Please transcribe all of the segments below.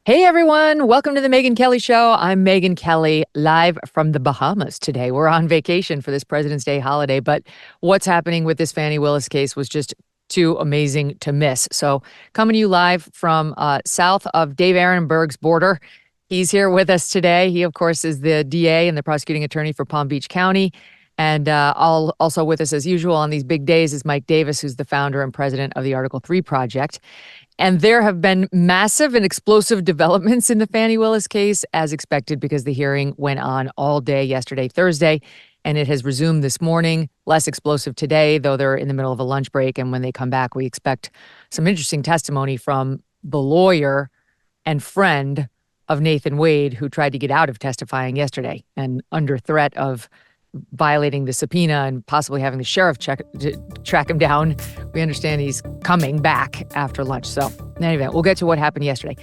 Hey everyone, welcome to the Megyn Kelly Show. I'm Megyn Kelly, live from the Bahamas today. We're on vacation for this President's Day holiday, but what's happening with this Fani Willis case was just too amazing to miss. So, coming to you live from south of Dave Aronberg's border. He's here with us today. He, of course, is the DA and the prosecuting attorney for Palm Beach County. And also with us, as usual, on these big days is Mike Davis, who's the founder and president of the Article 3 Project. And there have been massive and explosive developments in the Fani Willis case, as expected, because the hearing went on all day yesterday, Thursday, and it has resumed this morning. Less explosive today, though they're in the middle of a lunch break. And when they come back, we expect some interesting testimony from the lawyer and friend of Nathan Wade, who tried to get out of testifying yesterday and under threat of violating the subpoena and possibly having the sheriff track him down. We understand he's coming back after lunch. So in any event, we'll get to what happened yesterday.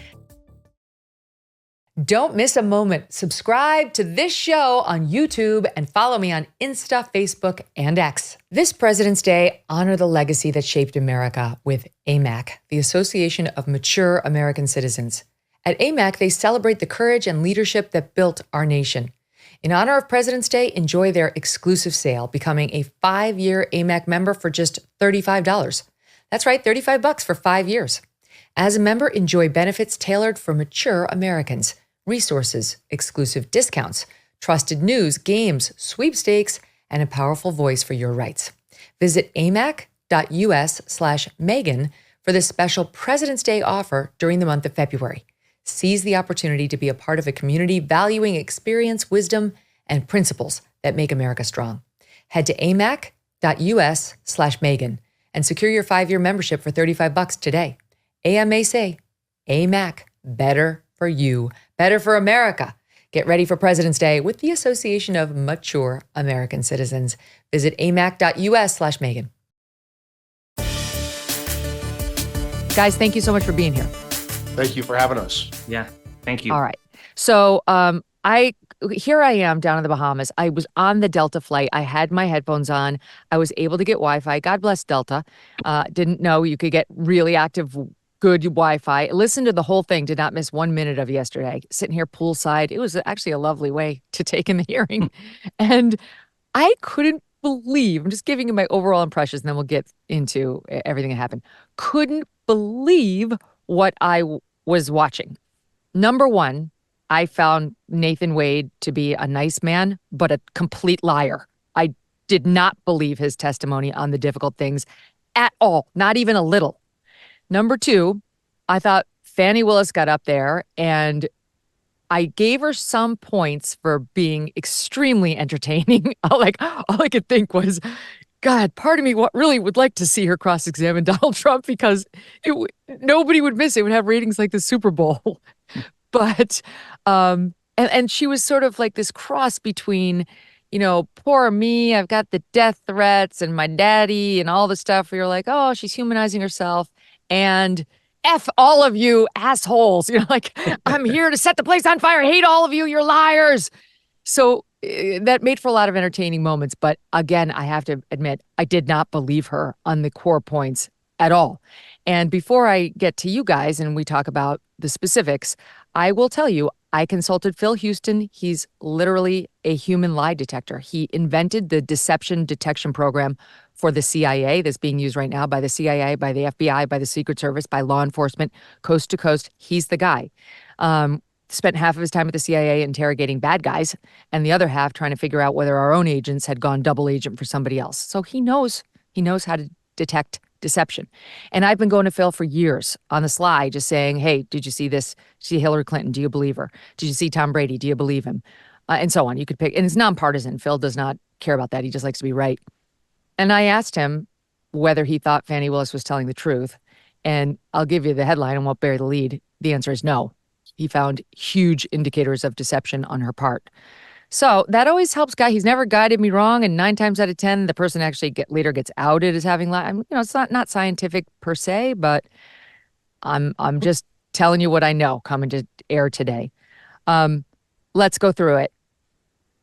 Don't miss a moment. Subscribe to this show on YouTube and follow me on Insta, Facebook, and X. This President's Day, honor the legacy that shaped America with AMAC, the Association of Mature American Citizens. At AMAC, they celebrate the courage and leadership that built our nation. In honor of President's Day, enjoy their exclusive sale, becoming a 5-year AMAC member for just $35. That's right, $35 for 5 years. As a member, enjoy benefits tailored for mature Americans, resources, exclusive discounts, trusted news, games, sweepstakes, and a powerful voice for your rights. Visit amac.us/Megyn for this special President's Day offer during the month of February. Seize the opportunity to be a part of a community valuing experience, wisdom, and principles that make America strong. Head to amac.us/Megyn and secure your 5-year membership for $35 today. AMA say, AMAC, better for you, better for America. Get ready for President's Day with the Association of Mature American Citizens. Visit amac.us/Megyn. Guys, thank you so much for being here. Thank you for having us. Yeah, thank you. All right. So here I am down in the Bahamas. I was on the Delta flight. I had my headphones on. I was able to get Wi-Fi. God bless Delta. Didn't know you could get really active, good Wi-Fi. Listened to the whole thing. Did not miss 1 minute of yesterday. Sitting here poolside. It was actually a lovely way to take in the hearing. And I couldn't believe, I'm just giving you my overall impressions, and then we'll get into everything that happened. Couldn't believe what I was watching. Number one, I found Nathan Wade to be a nice man, but a complete liar. I did not believe his testimony on the difficult things at all, not even a little. Number two, I thought Fani Willis got up there and I gave her some points for being extremely entertaining. All I could think was, God, part of me really would like to see her cross-examine Donald Trump because nobody would miss it. It would have ratings like the Super Bowl. But, and she was sort of like this cross between, poor me, I've got the death threats and my daddy and all the stuff where you're like, oh, she's humanizing herself. And F all of you assholes. I'm here to set the place on fire. I hate all of you. You're liars. So that made for a lot of entertaining moments. But again, I have to admit, I did not believe her on the core points at all. And before I get to you guys and we talk about the specifics, I will tell you, I consulted Phil Houston. He's literally a human lie detector. He invented the deception detection program for the CIA that's being used right now by the CIA, by the FBI, by the Secret Service, by law enforcement, coast to coast. He's the guy. Spent half of his time at the CIA interrogating bad guys and the other half trying to figure out whether our own agents had gone double agent for somebody else. So he knows how to detect deception. And I've been going to Phil for years on the sly, just saying, hey, did you see this? See Hillary Clinton? Do you believe her? Did you see Tom Brady? Do you believe him? And so on. You could pick, and it's nonpartisan. Phil does not care about that. He just likes to be right. And I asked him whether he thought Fani Willis was telling the truth. And I'll give you the headline and won't bury the lead. The answer is no. He found huge indicators of deception on her part. So that always helps guy. He's never guided me wrong. And 9 times out of 10, the person actually later gets outed as having lied. It's not scientific per se, but I'm just telling you what I know coming to air today. Let's go through it.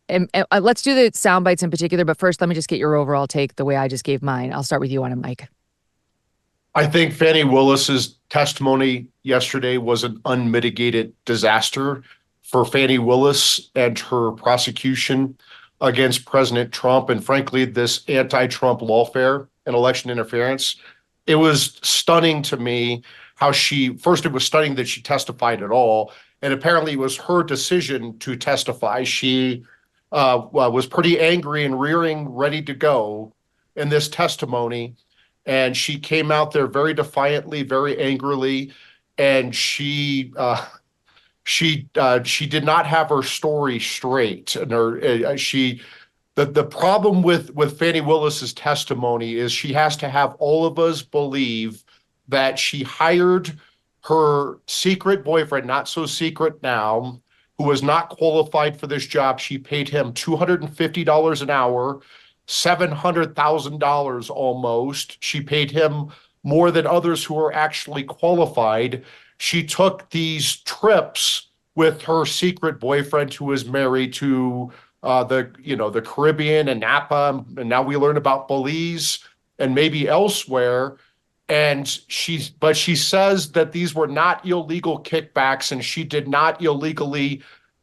And let's do the sound bites in particular. But first, let me just get your overall take the way I just gave mine. I'll start with you on it, Mike. I think Fani Willis's testimony yesterday was an unmitigated disaster for Fani Willis and her prosecution against President Trump, and frankly, this anti-Trump lawfare and election interference. It was stunning to me how it was stunning that she testified at all, and apparently it was her decision to testify. She was pretty angry and rearing, ready to go in this testimony. And she came out there very defiantly, very angrily, and she did not have her story straight. And the problem with Fani Willis's testimony is she has to have all of us believe that she hired her secret boyfriend, not so secret now, who was not qualified for this job. She paid him $250 an hour. $700,000 almost. She paid him more than others who are actually qualified. She took these trips with her secret boyfriend who was married to the Caribbean and Napa, and now we learn about Belize and maybe elsewhere. And she says that these were not illegal kickbacks, and she did not illegally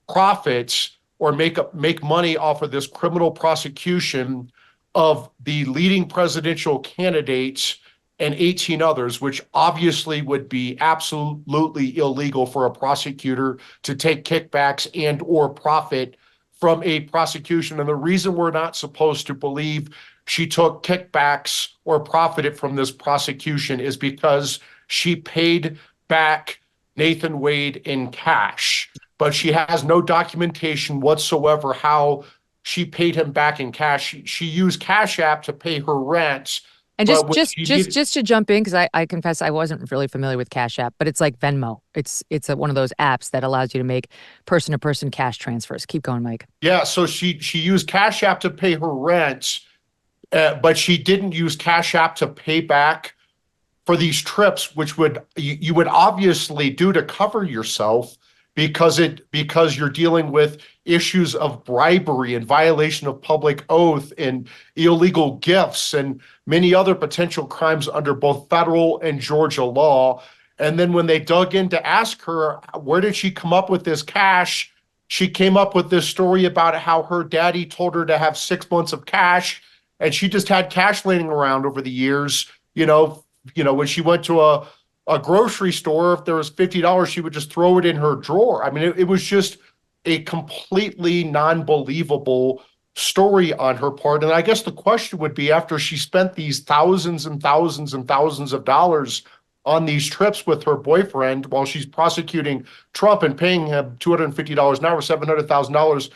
profit or make money off of this criminal prosecution of the leading presidential candidates and 18 others, which obviously would be absolutely illegal for a prosecutor to take kickbacks and or profit from a prosecution. And the reason we're not supposed to believe she took kickbacks or profited from this prosecution is because she paid back Nathan Wade in cash. But she has no documentation whatsoever how she paid him back in cash. She used Cash App to pay her rent. And just to jump in, because I confess I wasn't really familiar with Cash App, but it's like Venmo. It's one of those apps that allows you to make person-to-person cash transfers. Keep going, Mike. Yeah, so she used Cash App to pay her rent, but she didn't use Cash App to pay back for these trips, which you would obviously do to cover yourself because you're dealing with issues of bribery and violation of public oath and illegal gifts and many other potential crimes under both federal and Georgia law. And then when they dug in to ask her, where did she come up with this cash? She came up with this story about how her daddy told her to have 6 months of cash, and she just had cash laying around over the years. When she went to a grocery store, if there was $50, she would just throw it in her drawer. I mean, it was just a completely non-believable story on her part. And I guess the question would be, after she spent these thousands and thousands and thousands of dollars on these trips with her boyfriend while she's prosecuting Trump and paying him $250 an hour, $700,000,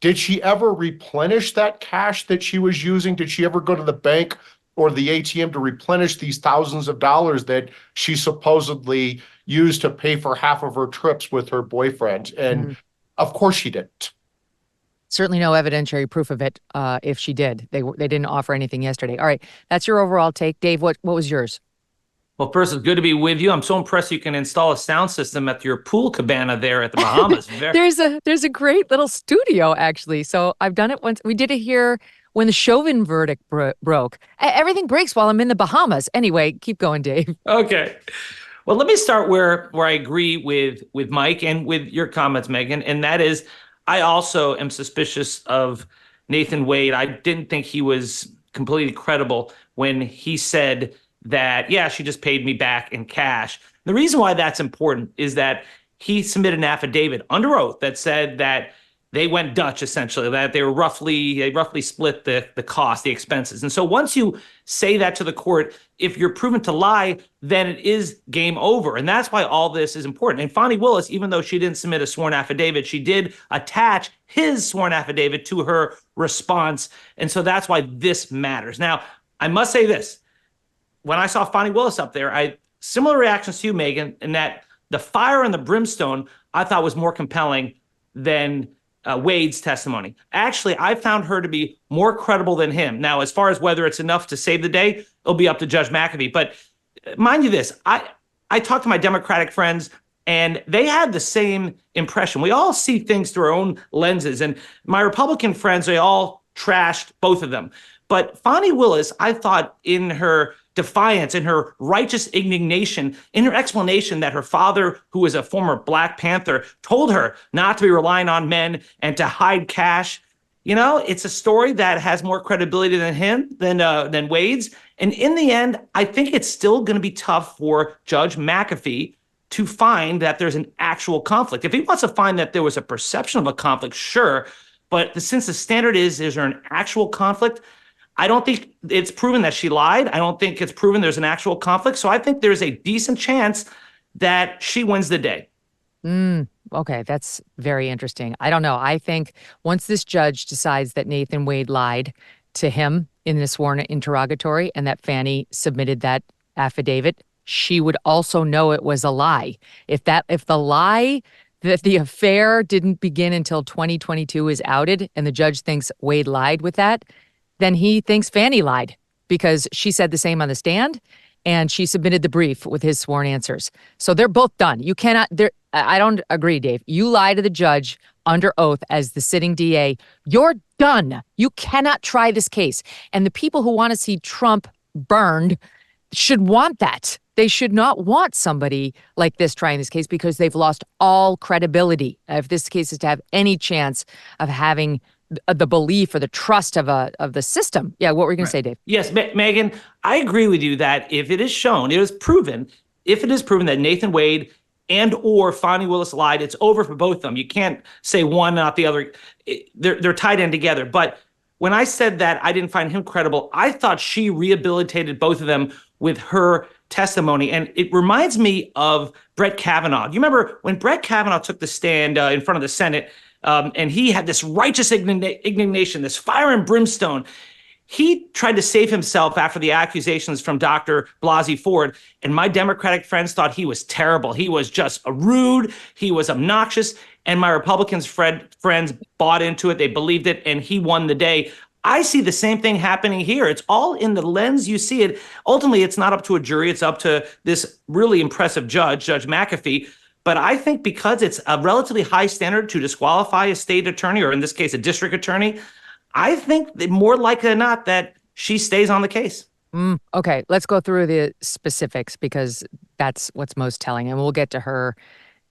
did she ever replenish that cash that she was using? Did she ever go to the bank or the ATM to replenish these thousands of dollars that she supposedly used to pay for half of her trips with her boyfriend? And of course she didn't. Certainly no evidentiary proof of it. If she did, they didn't offer anything yesterday. All right, that's your overall take, Dave. What was yours? Well, first, it's good to be with you. I'm so impressed you can install a sound system at your pool cabana there at the Bahamas. There's a great little studio, actually. So I've done it once. We did it here when the Chauvin verdict broke. Everything breaks while I'm in the Bahamas. Anyway, keep going, Dave. Okay. Well, let me start where I agree with Mike and with your comments, Megyn, and that is, I also am suspicious of Nathan Wade. I didn't think he was completely credible when he said that, yeah, she just paid me back in cash. The reason why that's important is that he submitted an affidavit under oath that said that they went Dutch, essentially, that they roughly split the cost, the expenses. And so once you say that to the court, if you're proven to lie, then it is game over. And that's why all this is important. And Fani Willis, even though she didn't submit a sworn affidavit, she did attach his sworn affidavit to her response. And so that's why this matters. Now, I must say this. When I saw Fani Willis up there, similar reactions to you, Megyn, in that the fire and the brimstone I thought was more compelling than Wade's testimony. Actually, I found her to be more credible than him. Now, as far as whether it's enough to save the day, it'll be up to Judge McAfee. But mind you this, I talked to my Democratic friends, and they had the same impression. We all see things through our own lenses. And my Republican friends, they all trashed both of them. But Fani Willis, I thought in her defiance, in her righteous indignation, in her explanation that her father, who was a former Black Panther, told her not to be relying on men and to hide cash. You know, it's a story that has more credibility than Wade's. And in the end, I think it's still going to be tough for Judge McAfee to find that there's an actual conflict. If he wants to find that there was a perception of a conflict, sure. But since the standard is there an actual conflict? I don't think it's proven that she lied. I don't think it's proven there's an actual conflict. So I think there's a decent chance that she wins the day. Okay, that's very interesting. I don't know. I think once this judge decides that Nathan Wade lied to him in the sworn interrogatory and that Fani submitted that affidavit, she would also know it was a lie. If the lie that the affair didn't begin until 2022 is outed and the judge thinks Wade lied with that, then he thinks Fani lied because she said the same on the stand and she submitted the brief with his sworn answers. So they're both done. You cannot, I don't agree, Dave. You lie to the judge under oath as the sitting DA. You're done. You cannot try this case. And the people who want to see Trump burned should want that. They should not want somebody like this trying this case because they've lost all credibility. If this case is to have any chance of having the belief or the trust of the system. Yeah, what were you going to say, Dave? Yes, Megyn, I agree with you that if it is shown, if it is proven that Nathan Wade and or Fani Willis lied, it's over for both of them. You can't say one, not the other. They're tied in together. But when I said that I didn't find him credible, I thought she rehabilitated both of them with her testimony. And it reminds me of Brett Kavanaugh. You remember when Brett Kavanaugh took the stand in front of the Senate, and he had this righteous indignation, this fire and brimstone. He tried to save himself after the accusations from Dr. Blasey Ford, and my Democratic friends thought he was terrible. He was just rude. He was obnoxious, and my Republican friends bought into it. They believed it, and he won the day. I see the same thing happening here. It's all in the lens you see it. Ultimately, it's not up to a jury. It's up to this really impressive judge, Judge McAfee. But I think because it's a relatively high standard to disqualify a state attorney, or in this case, a district attorney, I think that more likely than not that she stays on the case. Okay, let's go through the specifics because that's what's most telling. And we'll get to her.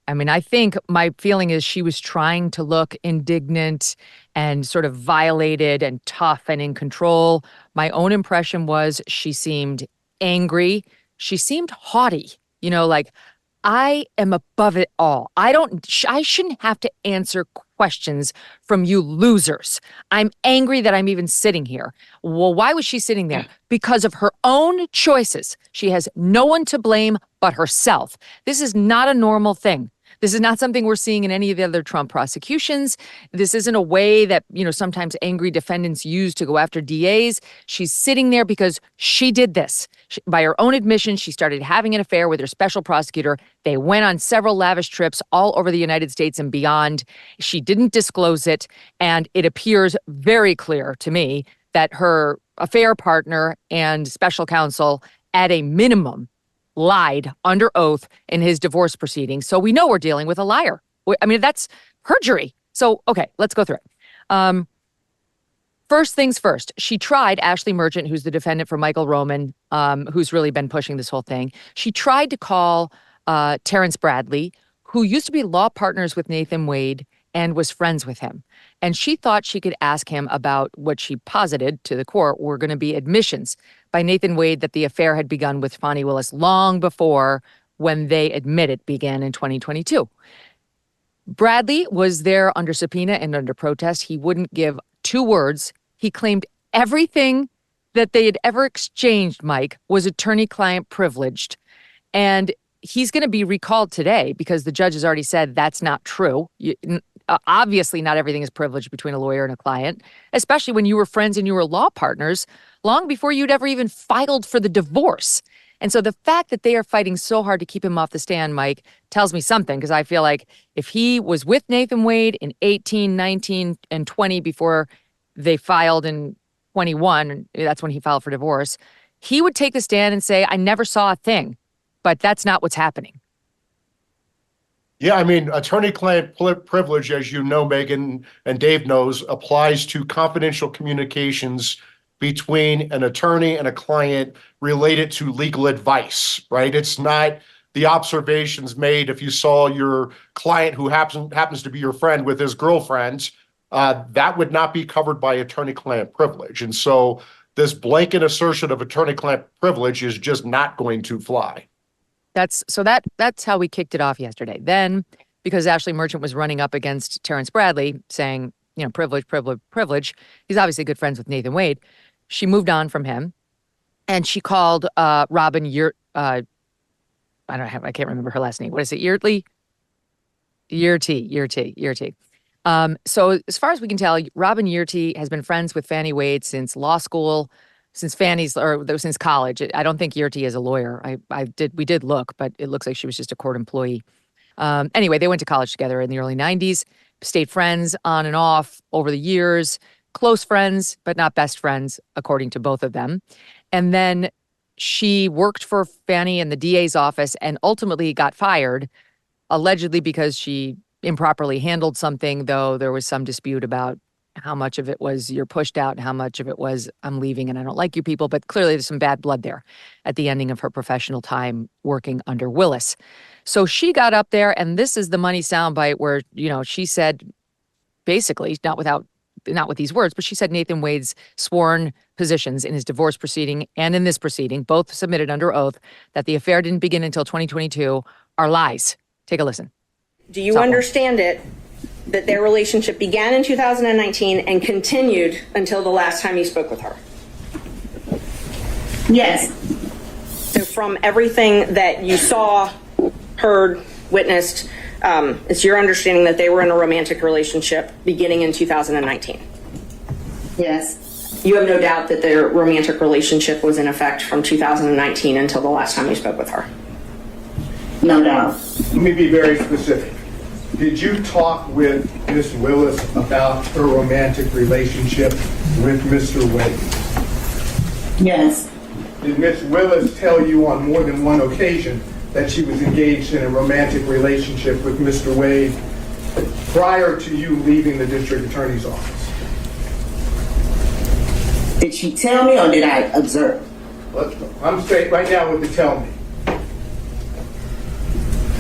I mean, I think my feeling is she was trying to look indignant and sort of violated and tough and in control. My own impression was she seemed angry. She seemed haughty, like, I am above it all. I shouldn't have to answer questions from you losers. I'm angry that I'm even sitting here. Well, why was she sitting there? Because of her own choices. She has no one to blame but herself. This is not a normal thing. This is not something we're seeing in any of the other Trump prosecutions. This isn't a way that, sometimes angry defendants use to go after DAs. She's sitting there because she did this. By her own admission, she started having an affair with her special prosecutor. They went on several lavish trips all over the United States and beyond. She didn't disclose it. And it appears very clear to me that her affair partner and special counsel, at a minimum, lied under oath in his divorce proceedings. So we know we're dealing with a liar. I mean, that's perjury. So, okay, let's go through it. First things first, she tried, Ashley Merchant, who's the defendant for Michael Roman, who's really been pushing this whole thing. She tried to call Terrence Bradley, who used to be law partners with Nathan Wade and was friends with him. And she thought she could ask him about what she posited to the court were going to be admissions by Nathan Wade that the affair had begun with Fani Willis long before when they admit it began in 2022. Bradley was there under subpoena and under protest. He wouldn't give two words. He claimed everything that they had ever exchanged, Mike, was attorney-client privileged. And he's going to be recalled today because the judge has already said that's not true. Obviously, not everything is privileged between a lawyer and a client, especially when you were friends and you were law partners long before you'd ever even filed for the divorce. And so the fact that they are fighting so hard to keep him off the stand, Mike, tells me something, because I feel like if he was with Nathan Wade in 18, 19, and 20 before they filed in 21, that's when he filed for divorce, he would take the stand and say, I never saw a thing. But that's not what's happening. Yeah, I mean, attorney-client privilege, as you know, Megyn, and Dave knows, applies to confidential communications between an attorney and a client related to legal advice, right? It's not the observations made if you saw your client who happens to be your friend with his girlfriends. That would not be covered by attorney-client privilege. And so this blanket assertion of attorney-client privilege is just not going to fly. That's how we kicked it off yesterday. Then, because Ashley Merchant was running up against Terrence Bradley, saying, privilege, privilege, privilege. He's obviously good friends with Nathan Wade. She moved on from him, and she called Robin I can't remember her last name. What is it? Yurty. So as far as we can tell, Robin Yurty has been friends with Fani Wade since law school, since college. I don't think Yurty is a lawyer. We did look, but it looks like she was just a court employee. Anyway, they went to college together in the early 90s, stayed friends on and off over the years, close friends, but not best friends, according to both of them. And then she worked for Fani in the DA's office and ultimately got fired, allegedly because she improperly handled something, though there was some dispute about how much of it was you're pushed out and how much of it was I'm leaving and I don't like you people. But clearly there's some bad blood there at the ending of her professional time working under Willis. So she got up there, and this is the money soundbite where, she said, basically, not with these words, but she said Nathan Wade's sworn positions in his divorce proceeding and in this proceeding, both submitted under oath, that the affair didn't begin until 2022, are lies. Take a listen. Do you understand it that their relationship began in 2019 and continued until the last time you spoke with her? Yes. So from everything that you saw, heard, witnessed, it's your understanding that they were in a romantic relationship beginning in 2019? Yes. You have no doubt that their romantic relationship was in effect from 2019 until the last time you spoke with her? No doubt. Let me be very specific. Did you talk with Ms. Willis about her romantic relationship with Mr. Wade? Yes. Did Ms. Willis tell you on more than one occasion that she was engaged in a romantic relationship with Mr. Wade prior to you leaving the district attorney's office? Did she tell me or did I observe? I'm straight right now with the tell me.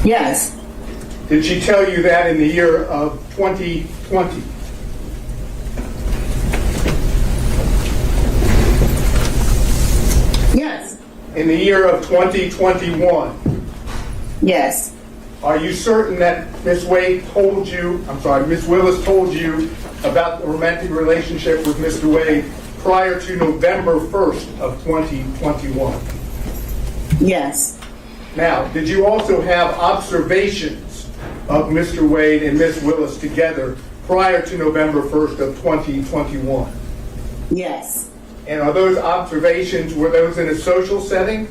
Yes. Did she tell you that in the year of 2020? Yes. In the year of 2021? Yes. Are you certain that Ms. Willis told you about the romantic relationship with Mr. Wade prior to November 1st of 2021? Yes. Now, did you also have observations of Mr. Wade and Ms. Willis together prior to November 1st of 2021? Yes. And are those observations, were those in a social setting?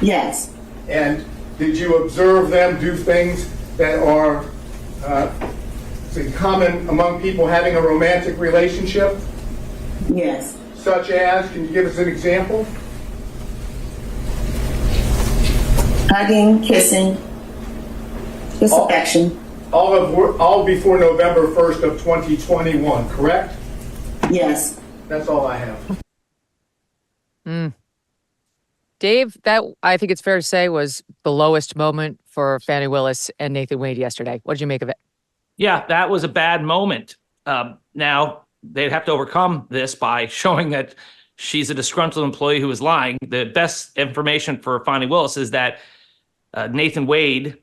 Yes. And did you observe them do things that are common among people having a romantic relationship? Yes. Such as, can you give us an example? Hugging, kissing, just affection. All before November 1st of 2021, correct? Yes. That's all I have. Dave, that I think it's fair to say was the lowest moment for Fani Willis and Nathan Wade yesterday. What did you make of it? Yeah, that was a bad moment. Now, they'd have to overcome this by showing that she's a disgruntled employee who is lying. The best information for Fani Willis is that Nathan Wade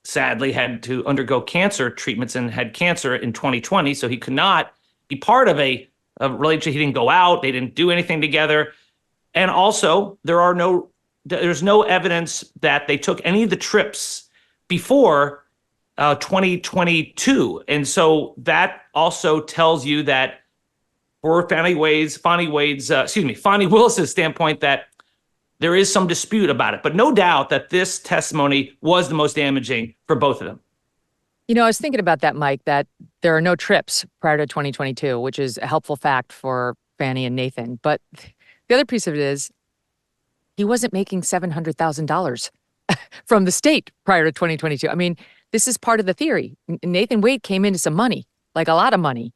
sadly had to undergo cancer treatments and had cancer in 2020, so he could not be part of a relationship. He didn't go out. They didn't do anything together. And also, there's no evidence that they took any of the trips before 2022. And so that also tells you that for Fani Willis's standpoint, that there is some dispute about it. But no doubt that this testimony was the most damaging for both of them. I was thinking about that, Mike, that there are no trips prior to 2022, which is a helpful fact for Fani and Nathan. But the other piece of it is he wasn't making $700,000 from the state prior to 2022. I mean, this is part of the theory. Nathan Wade came into some money, like a lot of money.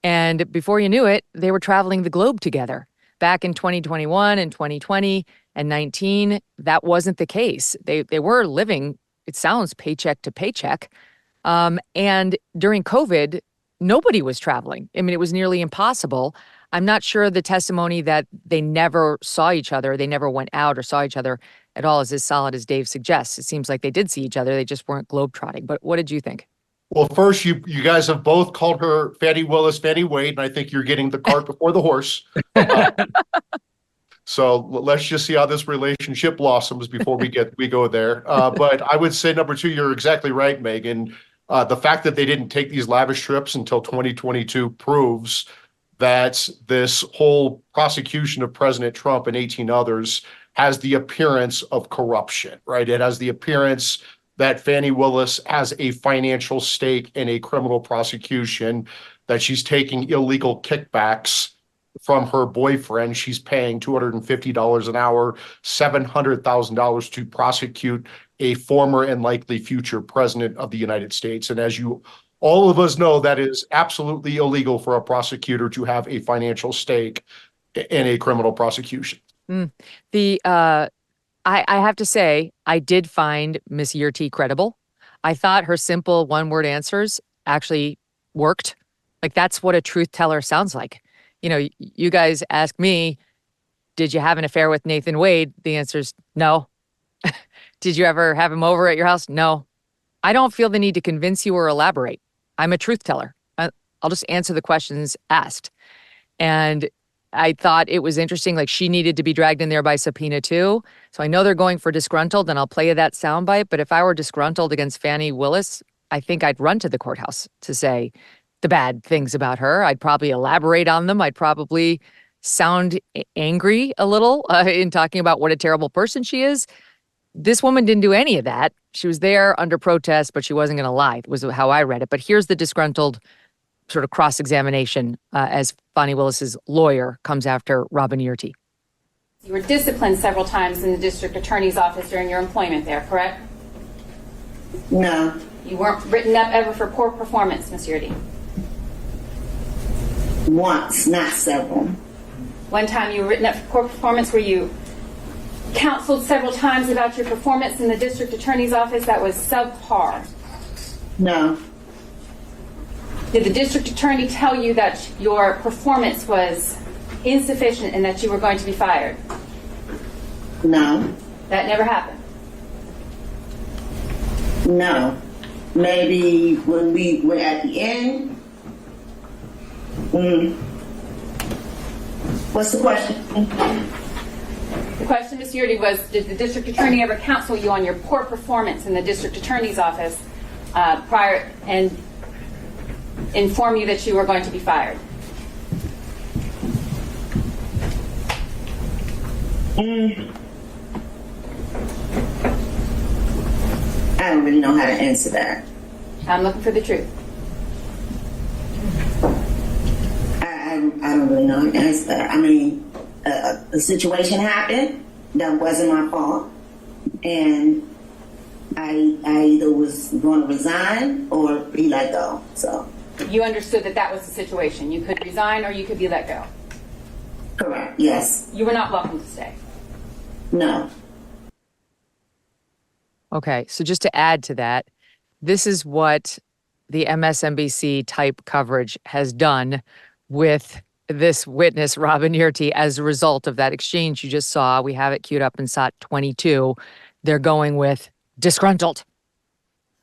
And before you knew it, they were traveling the globe together. Back in 2021 and 2020 and 19, that wasn't the case. They were living, it sounds, paycheck to paycheck. And during COVID, nobody was traveling. I mean, it was nearly impossible. I'm not sure the testimony that they never saw each other, they never went out or saw each other at all is as solid as Dave suggests. It seems like they did see each other. They just weren't globetrotting. But what did you think? Well, first, you guys have both called her Fani Willis, Fani Wade, and I think you're getting the cart before the horse. So let's just see how this relationship blossoms before we go there. But I would say number two, you're exactly right, Megyn. The fact that they didn't take these lavish trips until 2022 proves that this whole prosecution of President Trump and 18 others has the appearance of corruption, right? It has the appearance that Fani Willis has a financial stake in a criminal prosecution, that she's taking illegal kickbacks from her boyfriend. She's paying $250 an hour, $700,000 to prosecute a former and likely future president of the United States. And as all of us know, that is absolutely illegal for a prosecutor to have a financial stake in a criminal prosecution. I have to say, I did find Miss Yurty credible. I thought her simple one-word answers actually worked. Like, that's what a truth teller sounds like. You know, you guys ask me, did you have an affair with Nathan Wade? The answer is no. Did you ever have him over at your house? No. I don't feel the need to convince you or elaborate. I'm a truth teller. I'll just answer the questions asked. And I thought it was interesting, like, she needed to be dragged in there by subpoena too. So I know they're going for disgruntled, and I'll play you that soundbite. But if I were disgruntled against Fani Willis, I think I'd run to the courthouse to say the bad things about her. I'd probably elaborate on them. I'd probably sound angry a little in talking about what a terrible person she is. This woman didn't do any of that. She was there under protest, but she wasn't going to lie, was how I read it. But here's the disgruntled sort of cross-examination as Fani Willis's lawyer comes after Robin Yurty. You were disciplined several times in the district attorney's office during your employment there, correct? No. You weren't written up ever for poor performance, Ms. Yurty? Once, not several. One time you were written up for poor performance. Were you counseled several times about your performance in the district attorney's office that was subpar? No. Did the district attorney tell you that your performance was insufficient and that you were going to be fired? No. That never happened? No. Maybe when we were at the end. What's the question? The question, Ms. Yurty, was did the district attorney ever counsel you on your poor performance in the district attorney's office prior and inform you that you were going to be fired? I don't really know how to answer that. I'm looking for the truth. I don't really know how to answer that. I mean, a situation happened that wasn't my fault, and I either was going to resign or be let go. So You understood that that was the situation. You could resign or you could be let go. correct. Yes. You were not welcome to stay. No. Okay, so just to add to that, this is what the MSNBC type coverage has done with this witness, Robin Yurty, as a result of that exchange you just saw. We have it queued up in SOT 22. They're going with disgruntled.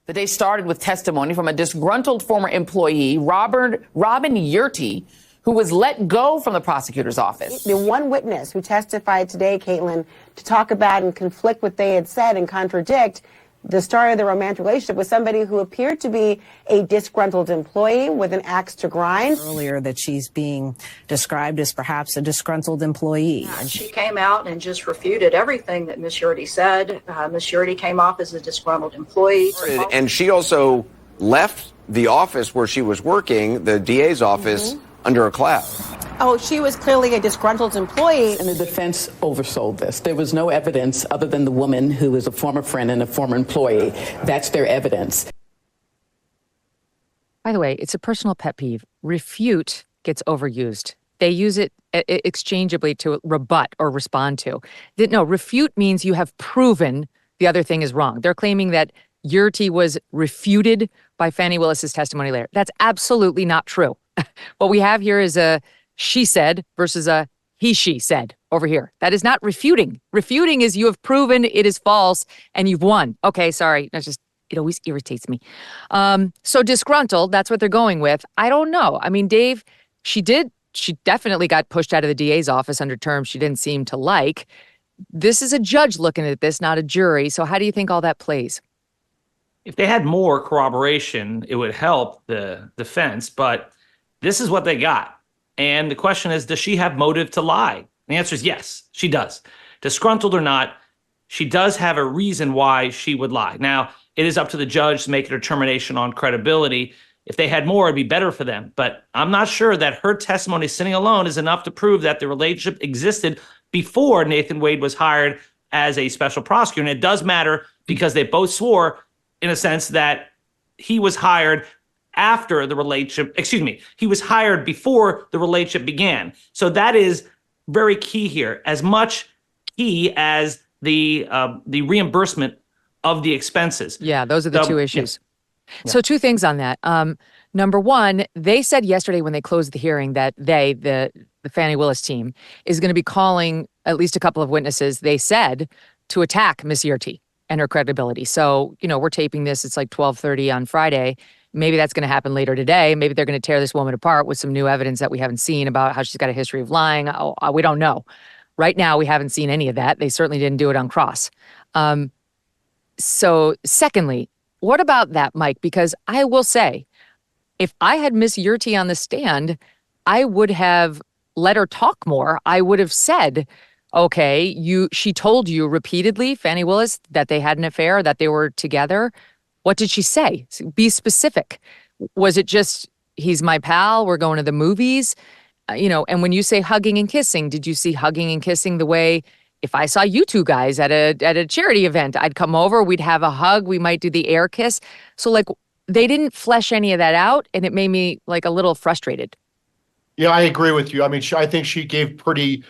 The day started with testimony from a disgruntled former employee, Robin Yurty, who was let go from the prosecutor's office. The one witness who testified today, Caitlin, to talk about and conflict what they had said and contradict the start of the romantic relationship with somebody who appeared to be a disgruntled employee with an axe to grind. Earlier that she's being described as perhaps a disgruntled employee. And she came out and just refuted everything that Ms. Yurty said. Ms. Yurty came off as a disgruntled employee. And she also left the office where she was working, the DA's office, under a cloud. Oh, she was clearly a disgruntled employee. And the defense oversold this. There was no evidence other than the woman who is a former friend and a former employee. That's their evidence. By the way, it's a personal pet peeve. Refute gets overused. They use it exchangeably to rebut or respond to. No, refute means you have proven the other thing is wrong. They're claiming that Yurti was refuted by Fani Willis's testimony later. That's absolutely not true. What we have here is a she said versus a she said over here. That is not refuting. Refuting is you have proven it is false and you've won. Okay, sorry. That's just, it always irritates me. So disgruntled, that's what they're going with. I don't know. I mean, Dave, she definitely got pushed out of the DA's office under terms she didn't seem to like. This is a judge looking at this, not a jury. So how do you think all that plays? If they had more corroboration, it would help the defense, but this is what they got. And the question is, does she have motive to lie? The answer is yes, she does. Disgruntled or not, she does have a reason why she would lie. Now, it is up to the judge to make a determination on credibility. If they had more, it'd be better for them. But I'm not sure that her testimony sitting alone is enough to prove that the relationship existed before Nathan Wade was hired as a special prosecutor. And it does matter because they both swore, in a sense, that he was hired after the relationship, he was hired before the relationship began. So that is very key here, as much key as the reimbursement of the expenses. Yeah, those are the two issues. Yeah. So 2 things on that. Number one, they said yesterday when they closed the hearing that the Fani Willis team, is going to be calling at least a couple of witnesses, they said, to attack Miss Yurti and her credibility. So, we're taping this. It's like 12:30 on Friday. Maybe that's going to happen later today. Maybe they're going to tear this woman apart with some new evidence that we haven't seen about how she's got a history of lying. We don't know. Right now, we haven't seen any of that. They certainly didn't do it on cross. So secondly, what about that, Mike? Because I will say, if I had Miss Yurti on the stand, I would have let her talk more. I would have said, okay, she told you repeatedly, Fani Willis, that they had an affair, that they were together. What did she say? Be specific. Was it just, he's my pal, we're going to the movies? And when you say hugging and kissing, did you see hugging and kissing the way if I saw you two guys at a charity event, I'd come over, we'd have a hug, we might do the air kiss. So they didn't flesh any of that out, and it made me a little frustrated. Yeah, I agree with you. I mean, I think she gave pretty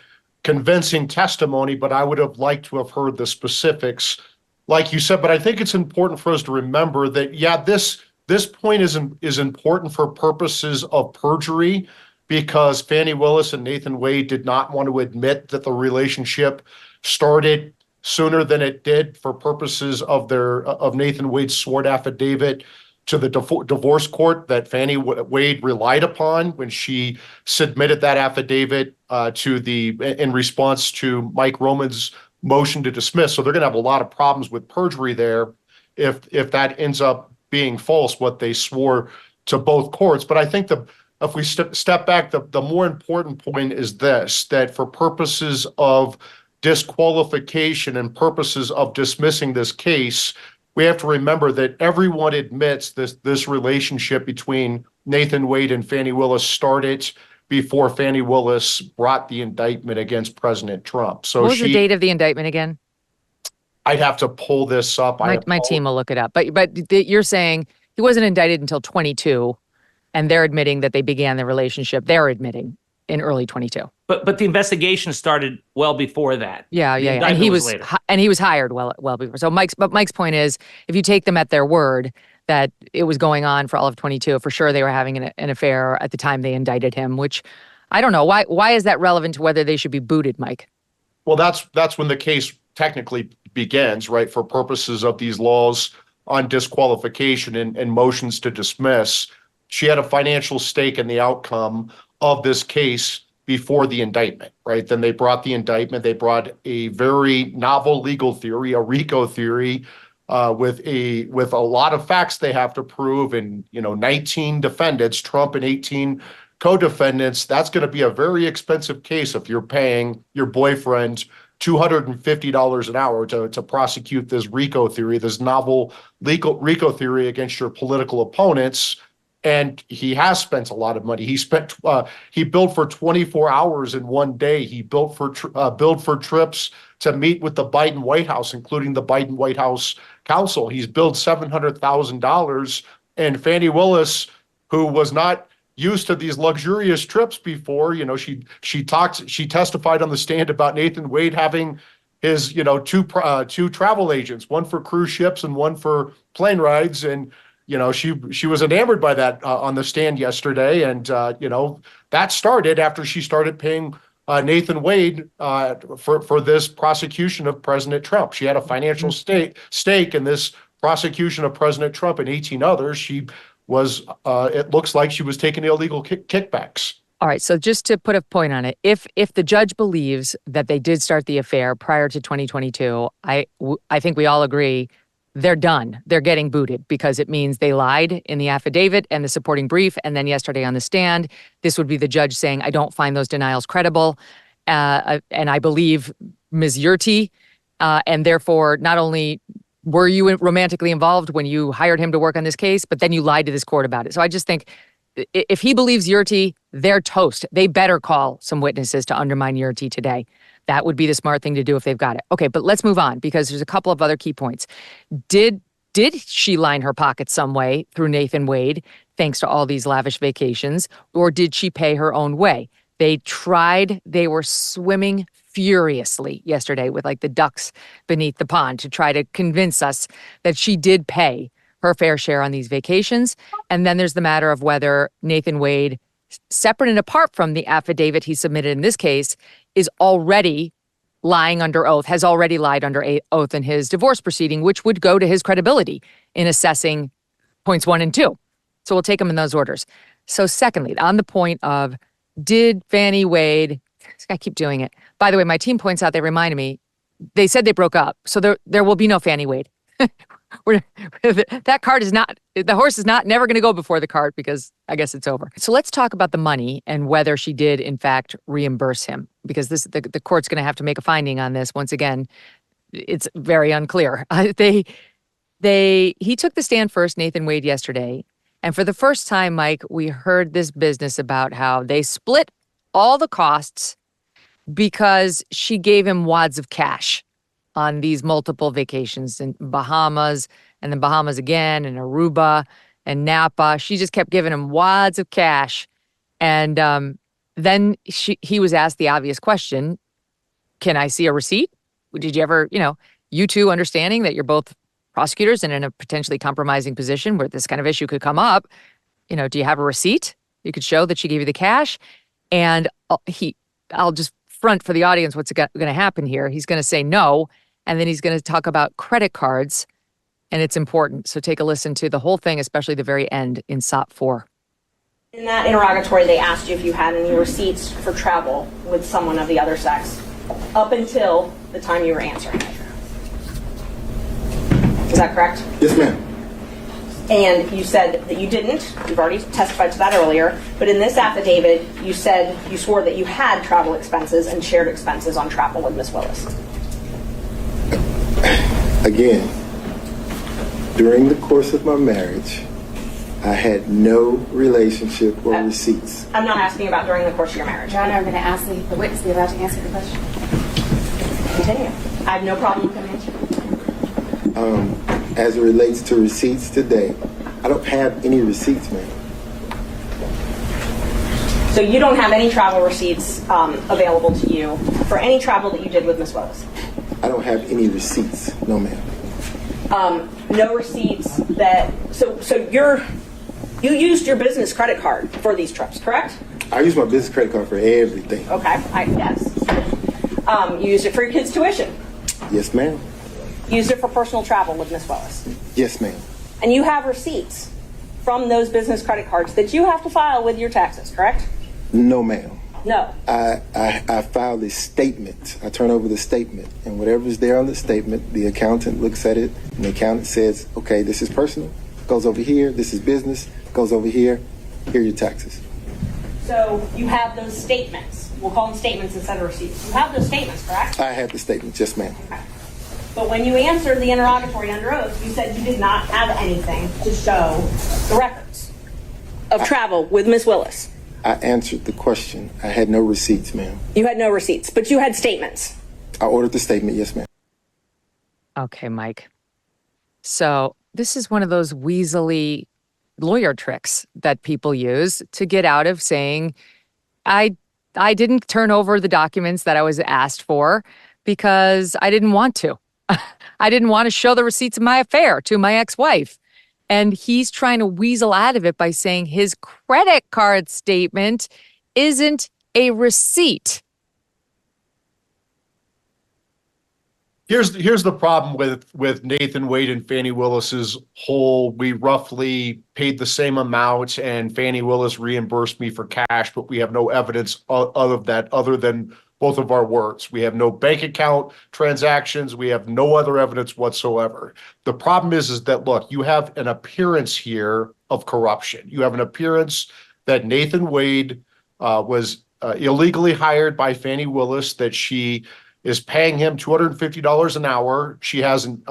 convincing testimony, but I would have liked to have heard the specifics, like you said. But I think it's important for us to remember that, this point is important for purposes of perjury, because Fani Willis and Nathan Wade did not want to admit that the relationship started sooner than it did for purposes of Nathan Wade's sworn affidavit to the divorce court that Fani Wade relied upon when she submitted that affidavit in response to Mike Roman's motion to dismiss. So they're going to have a lot of problems with perjury there if that ends up being false, what they swore to both courts. But I think if we step back, the more important point is this, that for purposes of disqualification and purposes of dismissing this case, we have to remember that everyone admits this relationship between Nathan Wade and Fani Willis started before Fani Willis brought the indictment against President Trump. So what was the date of the indictment again? I'd have to pull this up. My team will look it up. But you're saying he wasn't indicted until 22, and they're admitting that they began the relationship. They're admitting in early 22. But the investigation started well before that. Yeah. And he was hired well before. So Mike's point is, if you take them at their word that it was going on for all of 22, for sure they were having an affair at the time they indicted him, which I don't know. Why is that relevant to whether they should be booted, Mike? Well, that's when the case technically begins, right? For purposes of these laws on disqualification and motions to dismiss, she had a financial stake in the outcome of this case before the indictment, right? Then they brought the indictment. They brought a very novel legal theory, a RICO theory, with a lot of facts they have to prove, and 19 defendants, Trump and 18 co-defendants. That's going to be a very expensive case if you're paying your boyfriend $250 an hour to prosecute this RICO theory, this novel legal RICO theory against your political opponents. And he has spent a lot of money. He billed for 24 hours in one day. He billed for trips to meet with the Biden White House, including the Biden White House counsel. He's billed $700,000. And Fani Willis, who was not used to these luxurious trips before. You know, she testified on the stand about Nathan Wade having his, you know, two travel agents, one for cruise ships and one for plane rides. And, you know, she was enamored by that on the stand yesterday. And, you know, that started after she started paying Nathan Wade for this prosecution of President Trump. She had a financial stake in this prosecution of President Trump and 18 others. She was, it looks like she was taking illegal kickbacks. All right. So just to put a point on it, if the judge believes that they did start the affair prior to 2022, I think we all agree they're done. They're getting booted because it means they lied in the affidavit and the supporting brief. And then yesterday on the stand, this would be the judge saying, I don't find those denials credible. And I believe Ms. Yurti. And therefore, not only were you romantically involved when you hired him to work on this case, but then you lied to this court about it. So I just think if he believes Yurti, they're toast. They better call some witnesses to undermine Yurti today. That would be the smart thing to do if they've got it. Okay, but let's move on because there's a couple of other key points. Did she line her pockets some way through Nathan Wade, thanks to all these lavish vacations, or did she pay her own way? They were swimming furiously yesterday with like the ducks beneath the pond to try to convince us that she did pay her fair share on these vacations. And then there's the matter of whether Nathan Wade, separate and apart from the affidavit he submitted in this case, is already lying under oath, has already lied under oath in his divorce proceeding, which would go to his credibility in assessing points 1 and 2. So we'll take them in those orders. So secondly, on the point of did Fani Wade, I keep doing it. By the way, my team points out, they reminded me, they said they broke up. So there will be no Fani Wade. That cart is not, the horse is not never going to go before the cart because I guess it's over. So let's talk about the money and whether she did in fact reimburse him, because the court's going to have to make a finding on this. Once again, it's very unclear. He took the stand first, Nathan Wade, yesterday. And for the first time, Mike, we heard this business about how they split all the costs because she gave him wads of cash on these multiple vacations in Bahamas and then Bahamas again and Aruba and Napa. She just kept giving him wads of cash. And then he was asked the obvious question, can I see a receipt? Did you ever, you two understanding that you're both prosecutors and in a potentially compromising position where this kind of issue could come up, do you have a receipt? You could show that she gave you the cash. And I'll just front for the audience what's going to happen here. He's going to say no, and then he's going to talk about credit cards, and it's important. So take a listen to the whole thing, especially the very end in SOP 4. In that interrogatory, they asked you if you had any receipts for travel with someone of the other sex up until the time you were answering it. Is that correct? Yes, ma'am. And you said that you didn't. You've already testified to that earlier. But in this affidavit, you swore that you had travel expenses and shared expenses on travel with Ms. Willis. Again, during the course of my marriage, I had no relationship or receipts. I'm not asking about during the course of your marriage. Your Honor, I'm going to ask the witness to be allowed to answer the question. Continue. I have no problem with him answering. As it relates to receipts today, I don't have any receipts, ma'am. So you don't have any travel receipts available to you for any travel that you did with Ms. Willis? I don't have any receipts, no, ma'am. No receipts that, so you used your business credit card for these trips, correct? I use my business credit card for everything. Okay, yes. You used it for your kids' tuition? Yes, ma'am. Used it for personal travel with Ms. Willis? Yes, ma'am. And you have receipts from those business credit cards that you have to file with your taxes, correct? No, ma'am. No. I filed a statement. I turn over the statement, and whatever's there on the statement, the accountant looks at it, and the accountant says, okay, this is personal, goes over here, this is business, goes over here, here are your taxes. So you have those statements. We'll call them statements instead of receipts. You have those statements, correct? I have the statements, yes, ma'am. Okay. But when you answered the interrogatory under oath, you said you did not have anything to show the records of travel with Ms. Willis. I answered the question. I had no receipts, ma'am. You had no receipts, but you had statements. I ordered the statement, yes, ma'am. Okay, Mike. So this is one of those weaselly lawyer tricks that people use to get out of saying, I didn't turn over the documents that I was asked for because I didn't want to. I didn't want to show the receipts of my affair to my ex-wife. And he's trying to weasel out of it by saying his credit card statement isn't a receipt. Here's the problem with Nathan Wade and Fani Willis's whole, we roughly paid the same amount and Fani Willis reimbursed me for cash, but we have no evidence of that other than both of our words. We have no bank account transactions. We have no other evidence whatsoever. The problem is that, look, you have an appearance here of corruption. You have an appearance that Nathan Wade was illegally hired by Fani Willis, that she is paying him $250 an hour. She hasn't,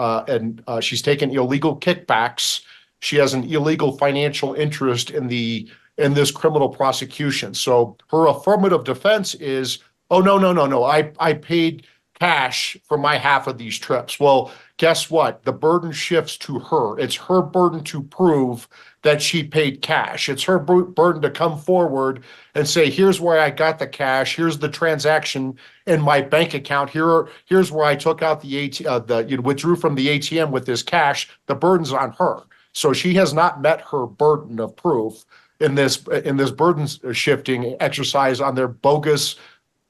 she's taken illegal kickbacks. She has an illegal financial interest in this criminal prosecution. So her affirmative defense is, oh, no. I paid cash for my half of these trips. Well, guess what? The burden shifts to her. It's her burden to prove that she paid cash. It's her burden to come forward and say, here's where I got the cash. Here's the transaction in my bank account. Here's where I took out withdrew from the ATM with this cash. The burden's on her. So she has not met her burden of proof in this burden shifting exercise on their bogus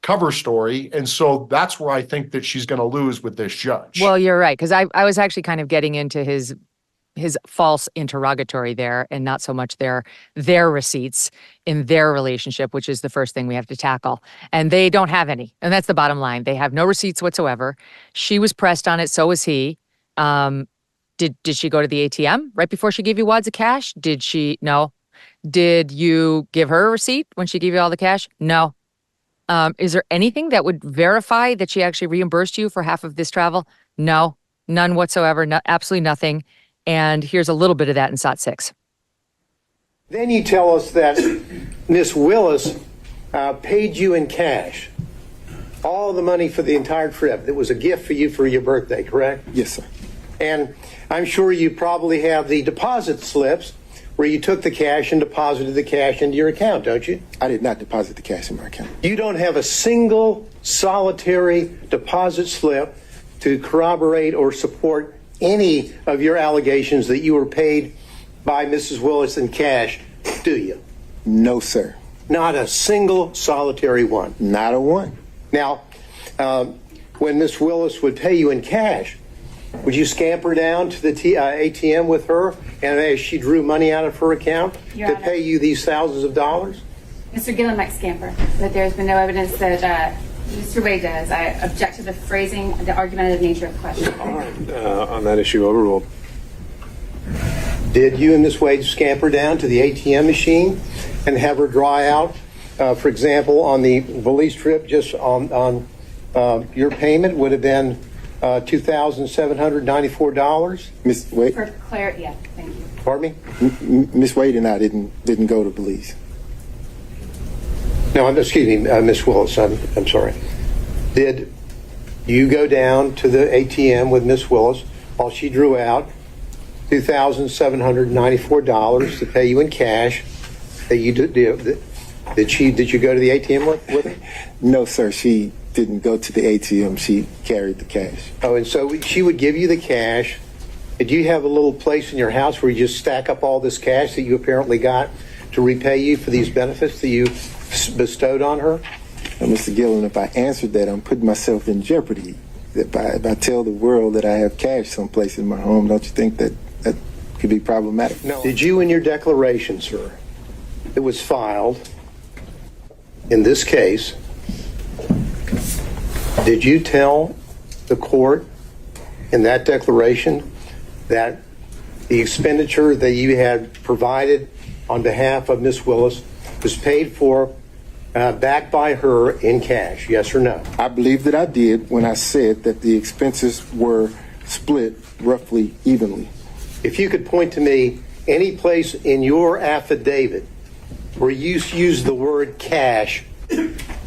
cover story. And so that's where I think that she's going to lose with this judge. Well, you're right, because I was actually kind of getting into his false interrogatory there, and not so much their receipts in their relationship, which is the first thing we have to tackle. And they don't have any. And that's the bottom line. They have no receipts whatsoever. She was pressed on it. So was he. Did she go to the ATM right before she gave you wads of cash? Did she? No. Did you give her a receipt when she gave you all the cash? No. Is there anything that would verify that she actually reimbursed you for half of this travel? No, none whatsoever. No, absolutely nothing. And here's a little bit of that in SOT 6. Then you tell us that Miss Willis paid you in cash all the money for the entire trip. It was a gift for you for your birthday, correct? Yes, sir. And I'm sure you probably have the deposit slips where you took the cash and deposited the cash into your account, don't you? I did not deposit the cash in my account. You don't have a single solitary deposit slip to corroborate or support any of your allegations that you were paid by Mrs. Willis in cash, do you? No, sir. Not a single solitary one? Not a one. Now, when Miss Willis would pay you in cash, would you scamper down to the ATM with her, and as she drew money out of her account Your to Honor. pay you these thousands of dollars? Mr. Gillen might scamper, but there's been no evidence that Mr. Wade does. I object to the phrasing, the argumentative nature of the question. All right. On that issue, overruled. Did you and Miss Wade scamper down to the ATM machine and have her draw out, for example, on the Belize trip, just on your payment would have been $2,794? Miss Wade? For clarity, yeah, thank you. Pardon me? Miss Wade and I didn't go to Belize. No, excuse me, Miss Willis, I'm sorry. Did you go down to the ATM with Miss Willis while she drew out $2,794 to pay you in cash? Did you go to the ATM with her? No, sir. She didn't go to the ATM. She carried the cash. Oh, and so she would give you the cash. Did you have a little place in your house where you just stack up all this cash that you apparently got to repay you for these benefits that you bestowed on her? Now, Mr. Gillen, if I answered that, I'm putting myself in jeopardy. If I tell the world that I have cash someplace in my home, don't you think that could be problematic? No. Did you, in your declaration, sir, that was filed in this case, did you tell the court in that declaration that the expenditure that you had provided on behalf of Miss Willis was paid for back by her in cash, yes or no? I believe that I did when I said that the expenses were split roughly evenly. If you could point to me any place in your affidavit where you used the word cash,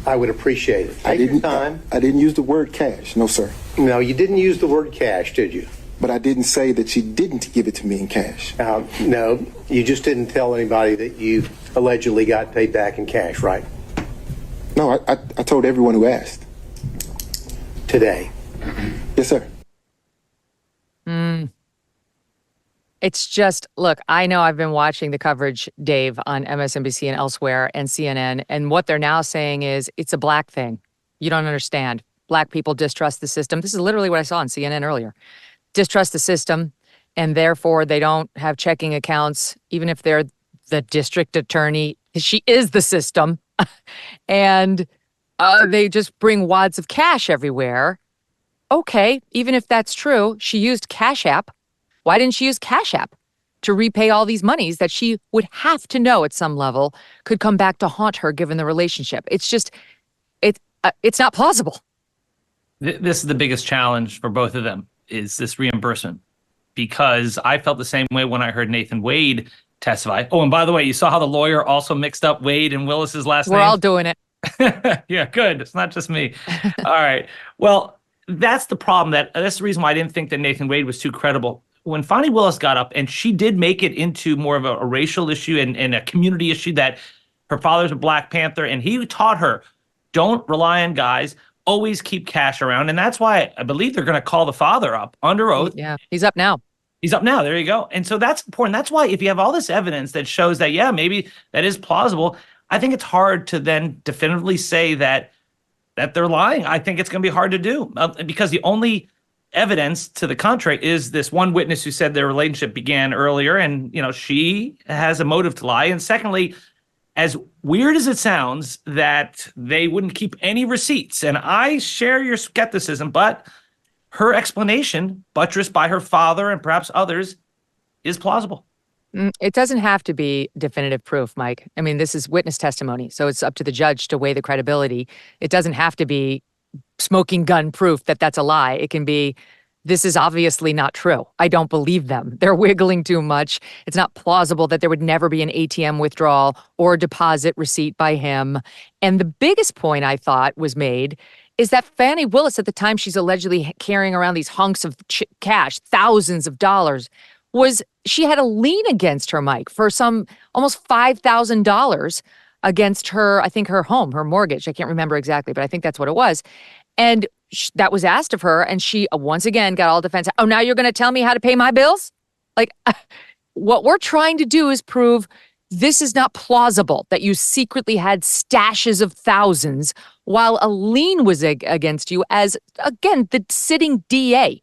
I would appreciate it. Take your time. I didn't use the word cash, no, sir. No, you didn't use the word cash, did you? but I didn't say that she didn't give it to me in cash. No, you just didn't tell anybody that you allegedly got paid back in cash, right? No, I told everyone who asked. Today? Yes, sir. It's just, look, I know I've been watching the coverage, Dave, on MSNBC and elsewhere and CNN, and what they're now saying is it's a black thing. You don't understand. Black people distrust the system. This is literally what I saw on CNN earlier. Distrust the system, and therefore they don't have checking accounts, even if they're the district attorney. She is the system. And they just bring wads of cash everywhere. Okay, even if that's true, she used Cash App. Why didn't she use Cash App to repay all these monies that she would have to know at some level could come back to haunt her given the relationship? It's just, it's not plausible. This is the biggest challenge for both of them, is this reimbursement. Because I felt the same way when I heard Nathan Wade testify. Oh, and by the way, you saw how the lawyer also mixed up Wade and Willis's last name? We're all doing it. Yeah, good. It's not just me. All right. Well, that's the problem. That's the reason why I didn't think that Nathan Wade was too credible. When Fani Willis got up, and she did make it into more of a racial issue and a community issue, that her father's a Black Panther, and he taught her, don't rely on guys, always keep cash around. And that's why I believe they're going to call the father up under oath. Yeah, he's up now. He's up now. There you go. And so that's important. That's why if you have all this evidence that shows that, yeah, maybe that is plausible, I think it's hard to then definitively say that they're lying. I think it's going to be hard to do because the only evidence to the contrary is this one witness who said their relationship began earlier, and she has a motive to lie. And secondly, as weird as it sounds that they wouldn't keep any receipts, and I share your skepticism, but her explanation, buttressed by her father and perhaps others, is plausible. It doesn't have to be definitive proof, Mike. I mean, this is witness testimony, so it's up to the judge to weigh the credibility. It doesn't have to be smoking gun proof that that's a lie. It can be, this is obviously not true. I don't believe them. They're wiggling too much. It's not plausible that there would never be an ATM withdrawal or deposit receipt by him. And the biggest point I thought was made is that Fani Willis, at the time she's allegedly carrying around these hunks of cash, thousands of dollars, she had a lien against her, Mike, for some almost $5,000 against her, I think her home, her mortgage. I can't remember exactly, but I think that's what it was. And that was asked of her, and she once again got all defensive. Oh, now you're going to tell me how to pay my bills? Like, what we're trying to do is prove this is not plausible, that you secretly had stashes of thousands while a lien was against you as, again, the sitting DA.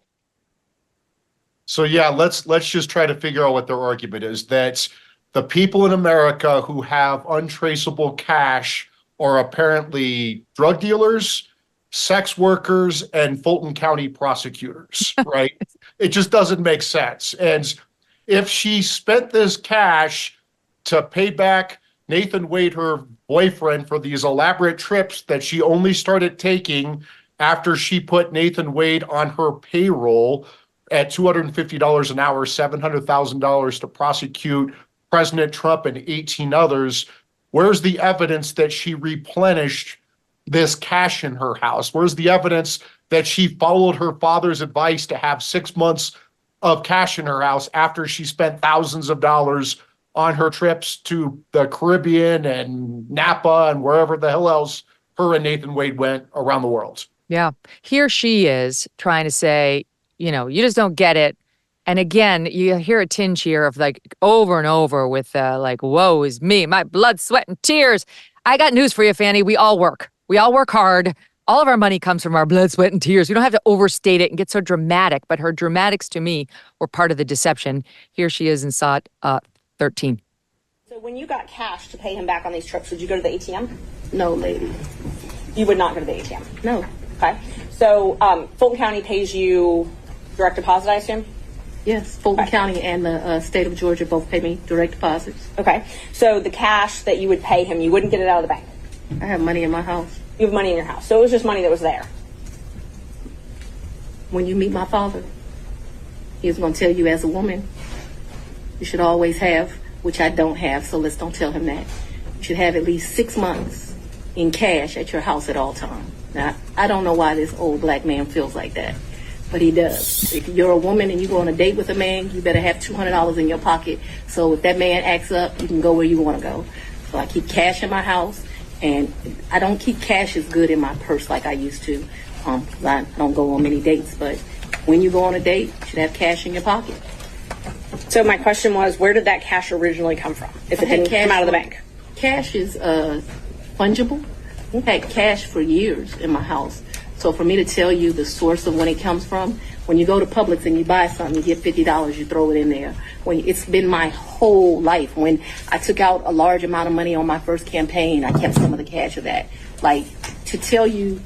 So yeah, let's just try to figure out what their argument is. That the people in America who have untraceable cash are apparently drug dealers, sex workers, and Fulton County prosecutors, right? It just doesn't make sense. And if she spent this cash to pay back Nathan Wade, her boyfriend, for these elaborate trips that she only started taking after she put Nathan Wade on her payroll at $250 an hour, $700,000 to prosecute President Trump and 18 others, where's the evidence that she replenished this cash in her house? Where's the evidence that she followed her father's advice to have 6 months of cash in her house after she spent thousands of dollars on her trips to the Caribbean and Napa and wherever the hell else her and Nathan Wade went around the world? Yeah. Here she is trying to say, you just don't get it. And again, you hear a tinge here of like over and over with like, woe is me, my blood, sweat, and tears. I got news for you, Fani. We all work. We all work hard. All of our money comes from our blood, sweat, and tears. We don't have to overstate it and get so dramatic. But her dramatics, to me, were part of the deception. Here she is in SOT 13. So when you got cash to pay him back on these trips, would you go to the ATM? No, lady. You would not go to the ATM? No. Okay. So Fulton County pays you direct deposit, I assume? Yes, Fulton County and the state of Georgia both pay me direct deposits. Okay. So the cash that you would pay him, you wouldn't get it out of the bank? I have money in my house. You have money in your house. So it was just money that was there? When you meet my father, he's going to tell you as a woman, you should always have, which I don't have, so let's don't tell him that. You should have at least 6 months in cash at your house at all times. Now, I don't know why this old black man feels like that. but he does. If you're a woman and you go on a date with a man, you better have $200 in your pocket. So if that man acts up, you can go where you want to go. So I keep cash in my house, and I don't keep cash as good in my purse like I used to. 'Cause I don't go on many dates, but when you go on a date, you should have cash in your pocket. So my question was, where did that cash originally come from? If it didn't come out of the bank? Cash is fungible. I've had cash for years in my house. So for me to tell you the source of when it comes from, when you go to Publix and you buy something, you get $50, you throw it in there. It's been my whole life. When I took out a large amount of money on my first campaign, I kept some of the cash of that. Like, to tell you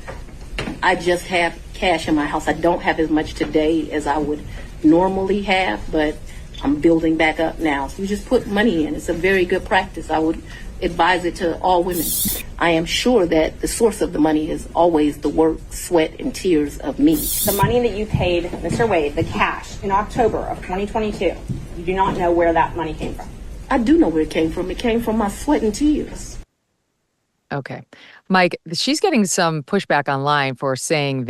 I just have cash in my house, I don't have as much today as I would normally have, but I'm building back up now. So you just put money in. It's a very good practice. I would advise it to all women. I am sure that the source of the money is always the work, sweat, and tears of me. The money that you paid Mr. Wade, the cash, in October of 2022, you do not know where that money came from. I do know where it came from. It came from my sweat and tears. Okay. Mike, she's getting some pushback online for saying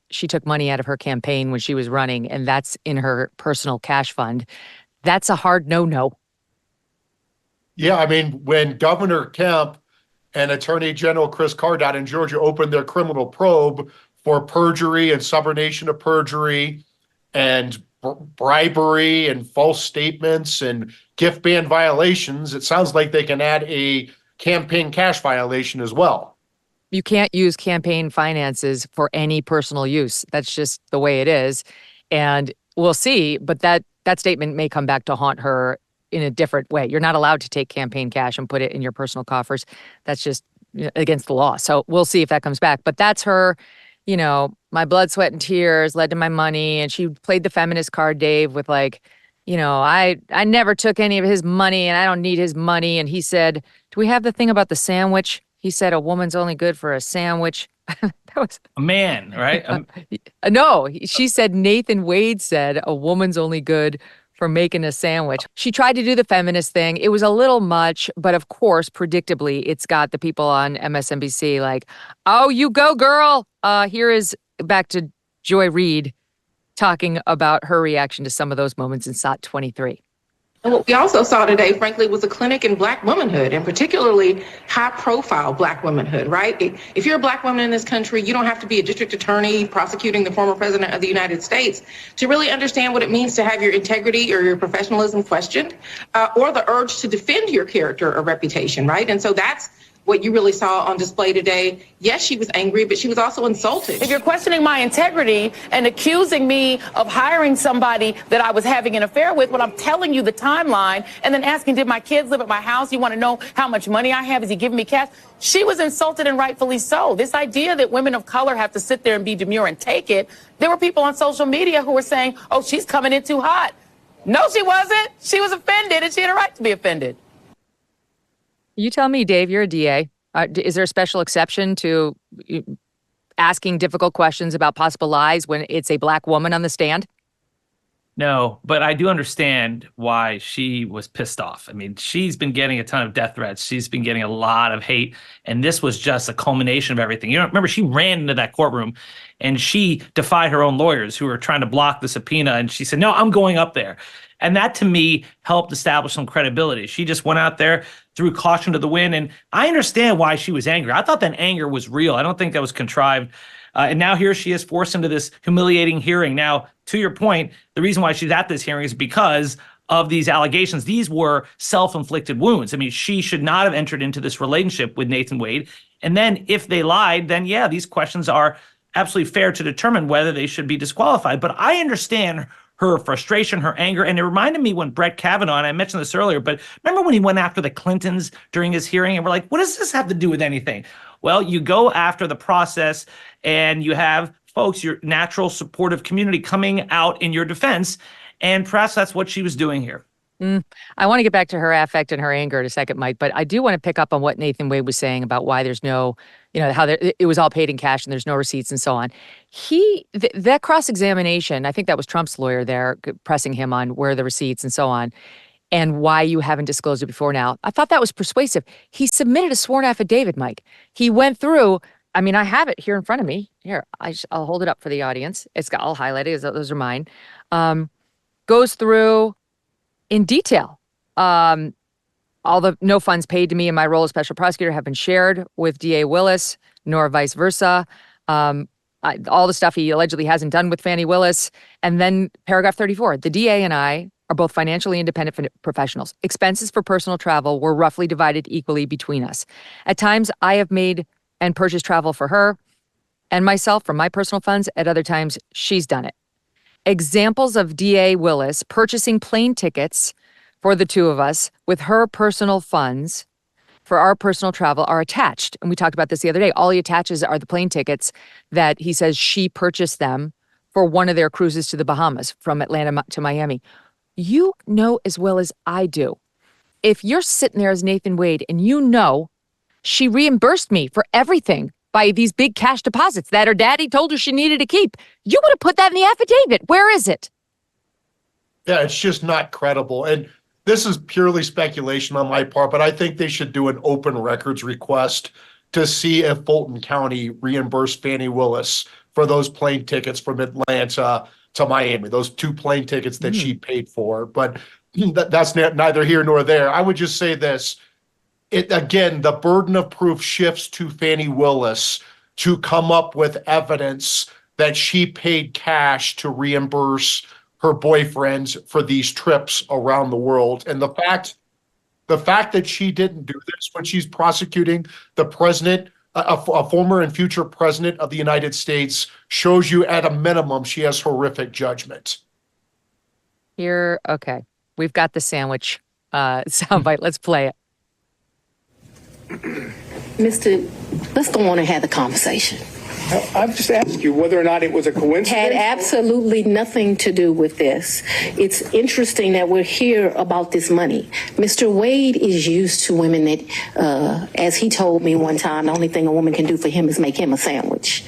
she took money out of her campaign when she was running, and that's in her personal cash fund. That's a hard no-no. Yeah, I mean, when Governor Kemp and Attorney General Chris Carr in Georgia opened their criminal probe for perjury and subornation of perjury and bribery and false statements and gift ban violations, it sounds like they can add a campaign cash violation as well. You can't use campaign finances for any personal use. That's just the way it is. And we'll see, but that statement may come back to haunt her in a different way. You're not allowed to take campaign cash and put it in your personal coffers. That's just against the law. So we'll see if that comes back. But that's her, my blood, sweat, and tears led to my money. And she played the feminist card, Dave, with like, I never took any of his money and I don't need his money. And he said, do we have the thing about the sandwich? He said, a woman's only good for a sandwich. That was a man, right? No, she said, Nathan Wade said, a woman's only good for making a sandwich. She tried to do the feminist thing. It was a little much, but of course, predictably, it's got the people on MSNBC like, oh, you go, girl. Here is back to Joy Reid talking about her reaction to some of those moments in SOT 23. And what we also saw today, frankly, was a clinic in Black womanhood, and particularly high-profile Black womanhood, right? If you're a Black woman in this country, you don't have to be a district attorney prosecuting the former president of the United States to really understand what it means to have your integrity or your professionalism questioned, or the urge to defend your character or reputation, right? And so that's what you really saw on display today. Yes, she was angry, but she was also insulted. If you're questioning my integrity and accusing me of hiring somebody that I was having an affair with, when I'm telling you the timeline and then asking, did my kids live at my house? You want to know how much money I have? Is he giving me cash? She was insulted, and rightfully so. This idea that women of color have to sit there and be demure and take it. There were people on social media who were saying, oh, she's coming in too hot. No, she wasn't. She was offended, and she had a right to be offended. You tell me, Dave, you're a DA. Is there a special exception to asking difficult questions about possible lies when it's a Black woman on the stand? No, but I do understand why she was pissed off. I mean, she's been getting a ton of death threats. She's been getting a lot of hate. And this was just a culmination of everything. Remember, she ran into that courtroom and she defied her own lawyers who were trying to block the subpoena. And she said, no, I'm going up there. And that, to me, helped establish some credibility. She just went out there, threw caution to the wind. And I understand why she was angry. I thought that anger was real. I don't think that was contrived. And now here she is forced into this humiliating hearing. Now, to your point, the reason why she's at this hearing is because of these allegations. These were self-inflicted wounds. I mean, she should not have entered into this relationship with Nathan Wade. And then if they lied, then yeah, these questions are absolutely fair to determine whether they should be disqualified. But I understand her frustration, her anger. And it reminded me when Brett Kavanaugh, and I mentioned this earlier, but remember when he went after the Clintons during his hearing and we're like, what does this have to do with anything? Well, you go after the process and you have folks, your natural supportive community coming out in your defense. And perhaps that's what she was doing here. I want to get back to her affect and her anger in a second, Mike, but I do want to pick up on what Nathan Wade was saying about why there's no, how it was all paid in cash and there's no receipts and so on. That cross-examination, I think that was Trump's lawyer there pressing him on where are the receipts and so on, and why you haven't disclosed it before now. I thought that was persuasive. He submitted a sworn affidavit, Mike. He went through, I mean, I have it here in front of me. Here, I'll hold it up for the audience. I'll highlight it. Those are mine. Goes through in detail. All the no funds paid to me in my role as special prosecutor have been shared with DA Willis, nor vice versa. All the stuff he allegedly hasn't done with Fani Willis. And then paragraph 34, the DA and I are both financially independent professionals. Expenses for personal travel were roughly divided equally between us. At times, I have made and purchased travel for her and myself from my personal funds. At other times, she's done it. Examples of DA Willis purchasing plane tickets for the two of us with her personal funds for our personal travel are attached. And we talked about this the other day. All he attaches are the plane tickets that he says she purchased them for one of their cruises to the Bahamas from Atlanta to Miami. You know as well as I do, if you're sitting there as Nathan Wade and you know she reimbursed me for everything by these big cash deposits that her daddy told her she needed to keep, you would have put that in the affidavit. Where is it? Yeah, it's just not credible. And this is purely speculation on my part, but I think they should do an open records request to see if Fulton County reimbursed Fani Willis for those plane tickets from Atlanta to Miami, those 2 plane tickets that she paid for. But that's neither here nor there. I would just say this. Again, the burden of proof shifts to Fani Willis to come up with evidence that she paid cash to reimburse her boyfriends for these trips around the world. And the fact that she didn't do this when she's prosecuting the president, a former and future president of the United States, shows you at a minimum she has horrific judgment. Here, okay. We've got the sandwich soundbite. Let's play it. Let's go on and have the conversation. I've just asked you whether or not it was a coincidence. Had absolutely nothing to do with this. It's interesting that we're here about this money. Mr. Wade is used to women that, as he told me one time, the only thing a woman can do for him is make him a sandwich.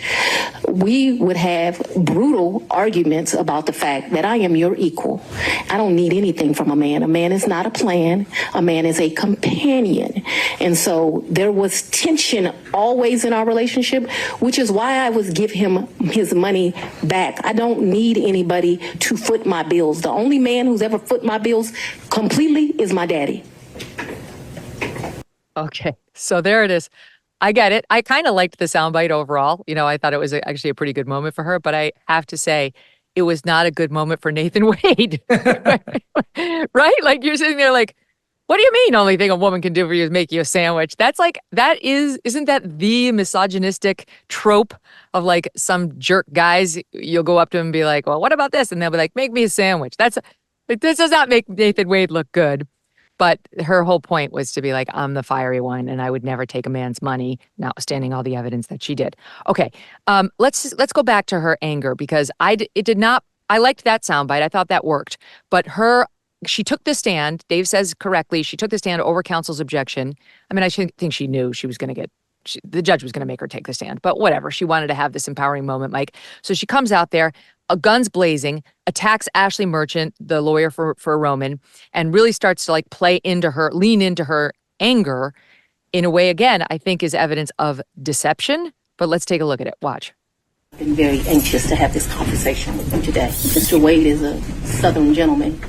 We would have brutal arguments about the fact that I am your equal. I don't need anything from a man. A man is not a plan. A man is a companion. And so there was tension always in our relationship, which is why I would give him his money back. I don't need anybody to foot my bills. The only man who's ever foot my bills completely is my daddy. Okay, so there it is. I get it. I kind of liked the soundbite overall. You know, I thought it was actually a pretty good moment for her, but I have to say, it was not a good moment for Nathan Wade. Right? Like, you're sitting there like, what do you mean only thing a woman can do for you is make you a sandwich? That's like, isn't that the misogynistic trope of like some jerk guys? You'll go up to him and be like, well, what about this? And they'll be like, make me a sandwich. This does not make Nathan Wade look good. But her whole point was to be like, I'm the fiery one and I would never take a man's money, notwithstanding all the evidence that she did. Okay, let's go back to her anger, because I liked that soundbite. I thought that worked. But she took the stand. Dave says correctly, she took the stand over counsel's objection. I mean, I think she knew she was going to the judge was going to make her take the stand, but whatever. She wanted to have this empowering moment, Mike. So she comes out there, guns blazing, attacks Ashley Merchant, the lawyer for Roman, and really starts to like lean into her anger in a way, again, I think is evidence of deception. But let's take a look at it. Watch. I've been very anxious to have this conversation with you today. Mr. Wade is a Southern gentleman.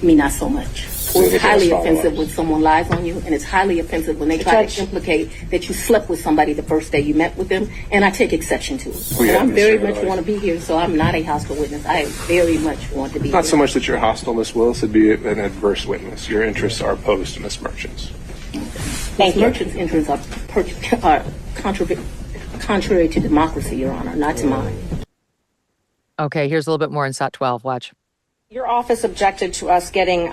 Me, not so much. It's highly offensive when someone lies on you, and it's highly offensive when they try to implicate that you slept with somebody the first day you met with them, and I take exception to it. And I very much want to be here, so I'm not a hostile witness. I very much want to be here. Not so much that you're hostile, Ms. Willis, it'd be an adverse witness. Your interests are opposed to Ms. Merchant's. Ms. Merchant's interests are contrary to democracy, Your Honor, not to mine. Okay, here's a little bit more in SOT 12. Watch. Your office objected to us getting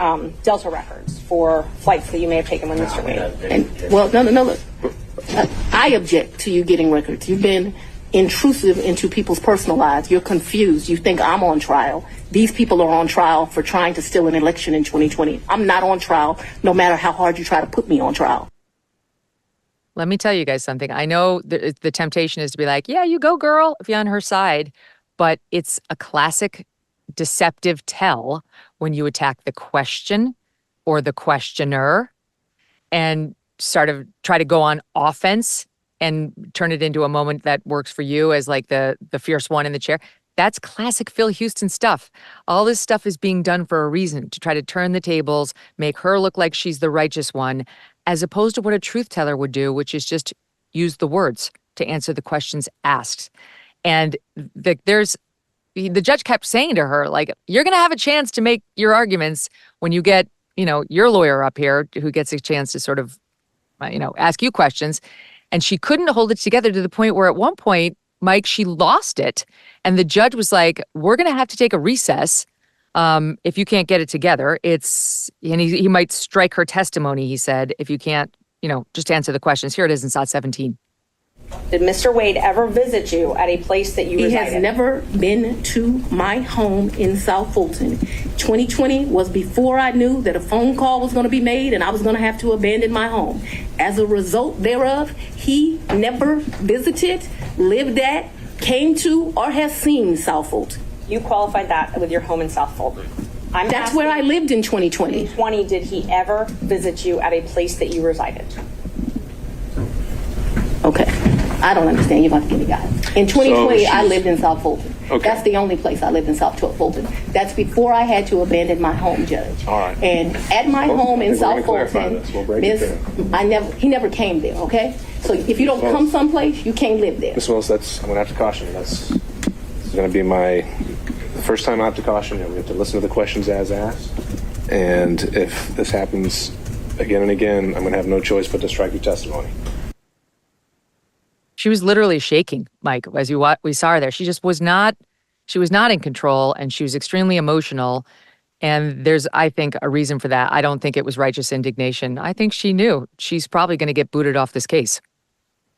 Delta records for flights that you may have taken with Mr. Wade. No, look. I object to you getting records. You've been intrusive into people's personal lives. You're confused. You think I'm on trial. These people are on trial for trying to steal an election in 2020. I'm not on trial, no matter how hard you try to put me on trial. Let me tell you guys something. I know the temptation is to be like, yeah, you go, girl, if you're on her side. But it's a classic deceptive tell when you attack the question or the questioner and try to go on offense and turn it into a moment that works for you as like the fierce one in the chair. That's classic Phil Houston stuff. All this stuff is being done for a reason, to try to turn the tables, make her look like she's the righteous one, as opposed to what a truth teller would do, which is just use the words to answer the questions asked. And the judge kept saying to her, like, you're going to have a chance to make your arguments when you get, your lawyer up here who gets a chance to sort of, ask you questions. And she couldn't hold it together to the point where at one point, Mike, she lost it. And the judge was like, we're going to have to take a recess if you can't get it together. And he might strike her testimony, he said, if you can't, just answer the questions. Here it is in SOT 17. Did Mr. Wade ever visit you at a place that you resided? He has never been to my home in South Fulton. 2020 was before I knew that a phone call was going to be made and I was going to have to abandon my home. As a result thereof, he never visited, lived at, came to, or has seen South Fulton. You qualified that with your home in South Fulton. That's where I lived in 2020. 2020, did he ever visit you at a place that you resided? Okay. I don't understand. You're about to give me guidance. In 2020, I lived in South Fulton. Okay. That's the only place I lived in South Fulton. That's before I had to abandon my home, Judge. All right. And at my home in South Fulton, he never came there, okay? So if you don't come someplace, you can't live there. Ms. Willis, I'm going to have to caution you. This is going to be the first time I have to caution you. We have to listen to the questions as asked. And if this happens again and again, I'm going to have no choice but to strike your testimony. She was literally shaking, Mike, as we saw her there. She just was not in control, and she was extremely emotional. And there's, I think, a reason for that. I don't think it was righteous indignation. I think she knew she's probably going to get booted off this case.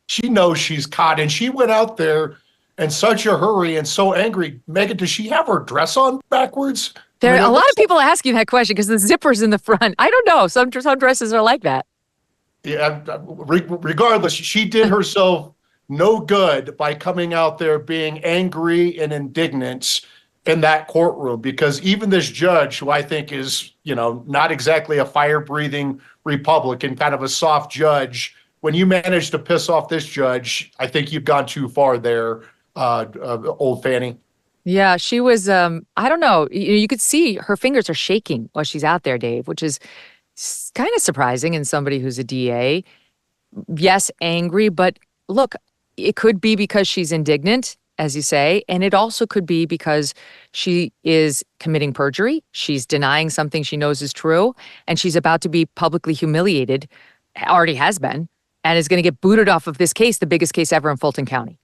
She knows she's caught, and she went out there in such a hurry and so angry. Megyn, does she have her dress on backwards? There are a lot of people asking that question because the zipper's in the front. I don't know. Some dresses are like that. Yeah, regardless, she did herself no good by coming out there being angry and indignant in that courtroom, because even this judge, who I think is, not exactly a fire-breathing Republican, kind of a soft judge, when you manage to piss off this judge, I think you've gone too far there, old Fani. Yeah, she was, I don't know, you could see her fingers are shaking while she's out there, Dave, which is kind of surprising in somebody who's a DA. Yes, angry, but look, it could be because she's indignant, as you say, and it also could be because she is committing perjury. She's denying something she knows is true, and she's about to be publicly humiliated, already has been, and is going to get booted off of this case, the biggest case ever in Fulton County.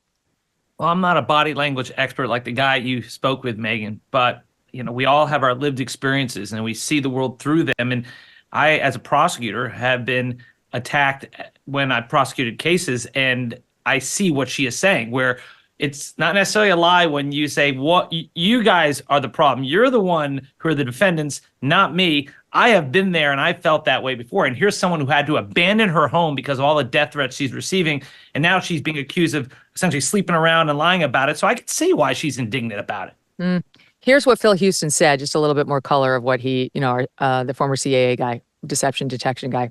Well, I'm not a body language expert like the guy you spoke with, Megyn, but we all have our lived experiences and we see the world through them. And I, as a prosecutor, have been attacked when I prosecuted cases, and I see what she is saying, where it's not necessarily a lie when you say, "What you guys are the problem. You're the one who are the defendants, not me. I have been there and I felt that way before." And here's someone who had to abandon her home because of all the death threats she's receiving. And now she's being accused of essentially sleeping around and lying about it. So I can see why she's indignant about it. Here's what Phil Houston said, just a little bit more color of what he, the former CAA guy, deception detection guy.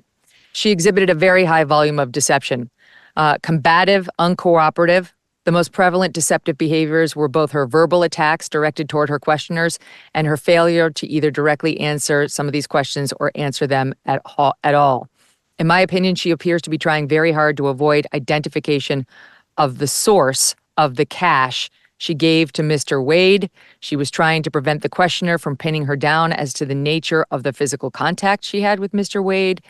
She exhibited a very high volume of deception. Combative, uncooperative. The most prevalent deceptive behaviors were both her verbal attacks directed toward her questioners and her failure to either directly answer some of these questions or answer them at all. In my opinion, she appears to be trying very hard to avoid identification of the source of the cash she gave to Mr. Wade. She was trying to prevent the questioner from pinning her down as to the nature of the physical contact she had with Mr. Wade.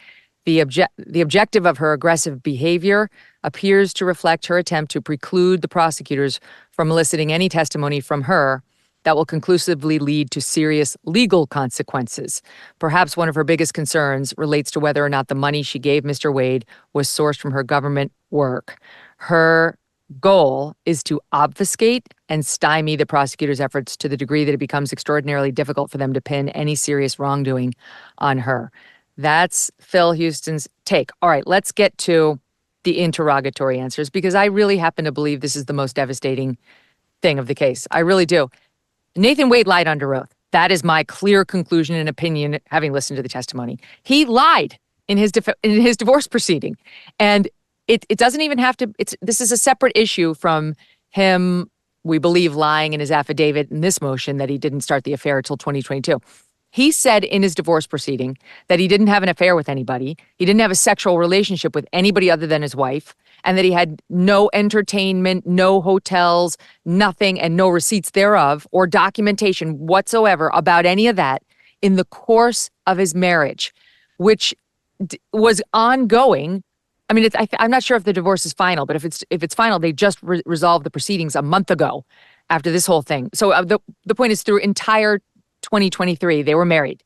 The objective of her aggressive behavior appears to reflect her attempt to preclude the prosecutors from eliciting any testimony from her that will conclusively lead to serious legal consequences. Perhaps one of her biggest concerns relates to whether or not the money she gave Mr. Wade was sourced from her government work. Her goal is to obfuscate and stymie the prosecutor's efforts to the degree that it becomes extraordinarily difficult for them to pin any serious wrongdoing on her. That's Phil Houston's take. All right, let's get to the interrogatory answers, because I really happen to believe this is the most devastating thing of the case. I really do. Nathan Wade lied under oath. That is my clear conclusion and opinion, having listened to the testimony. He lied in his divorce proceeding. And it doesn't even have to, this is a separate issue from him, we believe, lying in his affidavit in this motion that he didn't start the affair until 2022. He said in his divorce proceeding that he didn't have an affair with anybody. He didn't have a sexual relationship with anybody other than his wife, and that he had no entertainment, no hotels, nothing, and no receipts thereof or documentation whatsoever about any of that in the course of his marriage, which was ongoing. I mean, I'm not sure if the divorce is final, but if it's final, they just resolved the proceedings a month ago after this whole thing. So the point is, through entire 2023, they were married.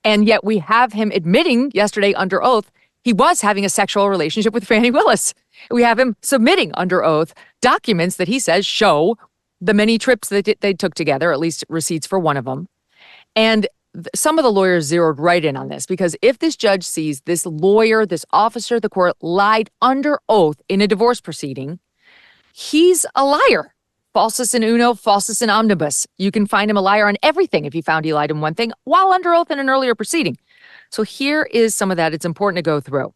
And yet we have him admitting yesterday under oath he was having a sexual relationship with Fani Willis. We have him submitting under oath documents that he says show the many trips that they took together, at least receipts for one of them. And some of the lawyers zeroed right in on this, because if this judge sees this lawyer, this officer of the court lied under oath in a divorce proceeding, he's a liar. Falsus in uno, falsus in omnibus. You can find him a liar on everything if he found he lied in one thing while under oath in an earlier proceeding. So here is some of that. It's important to go through.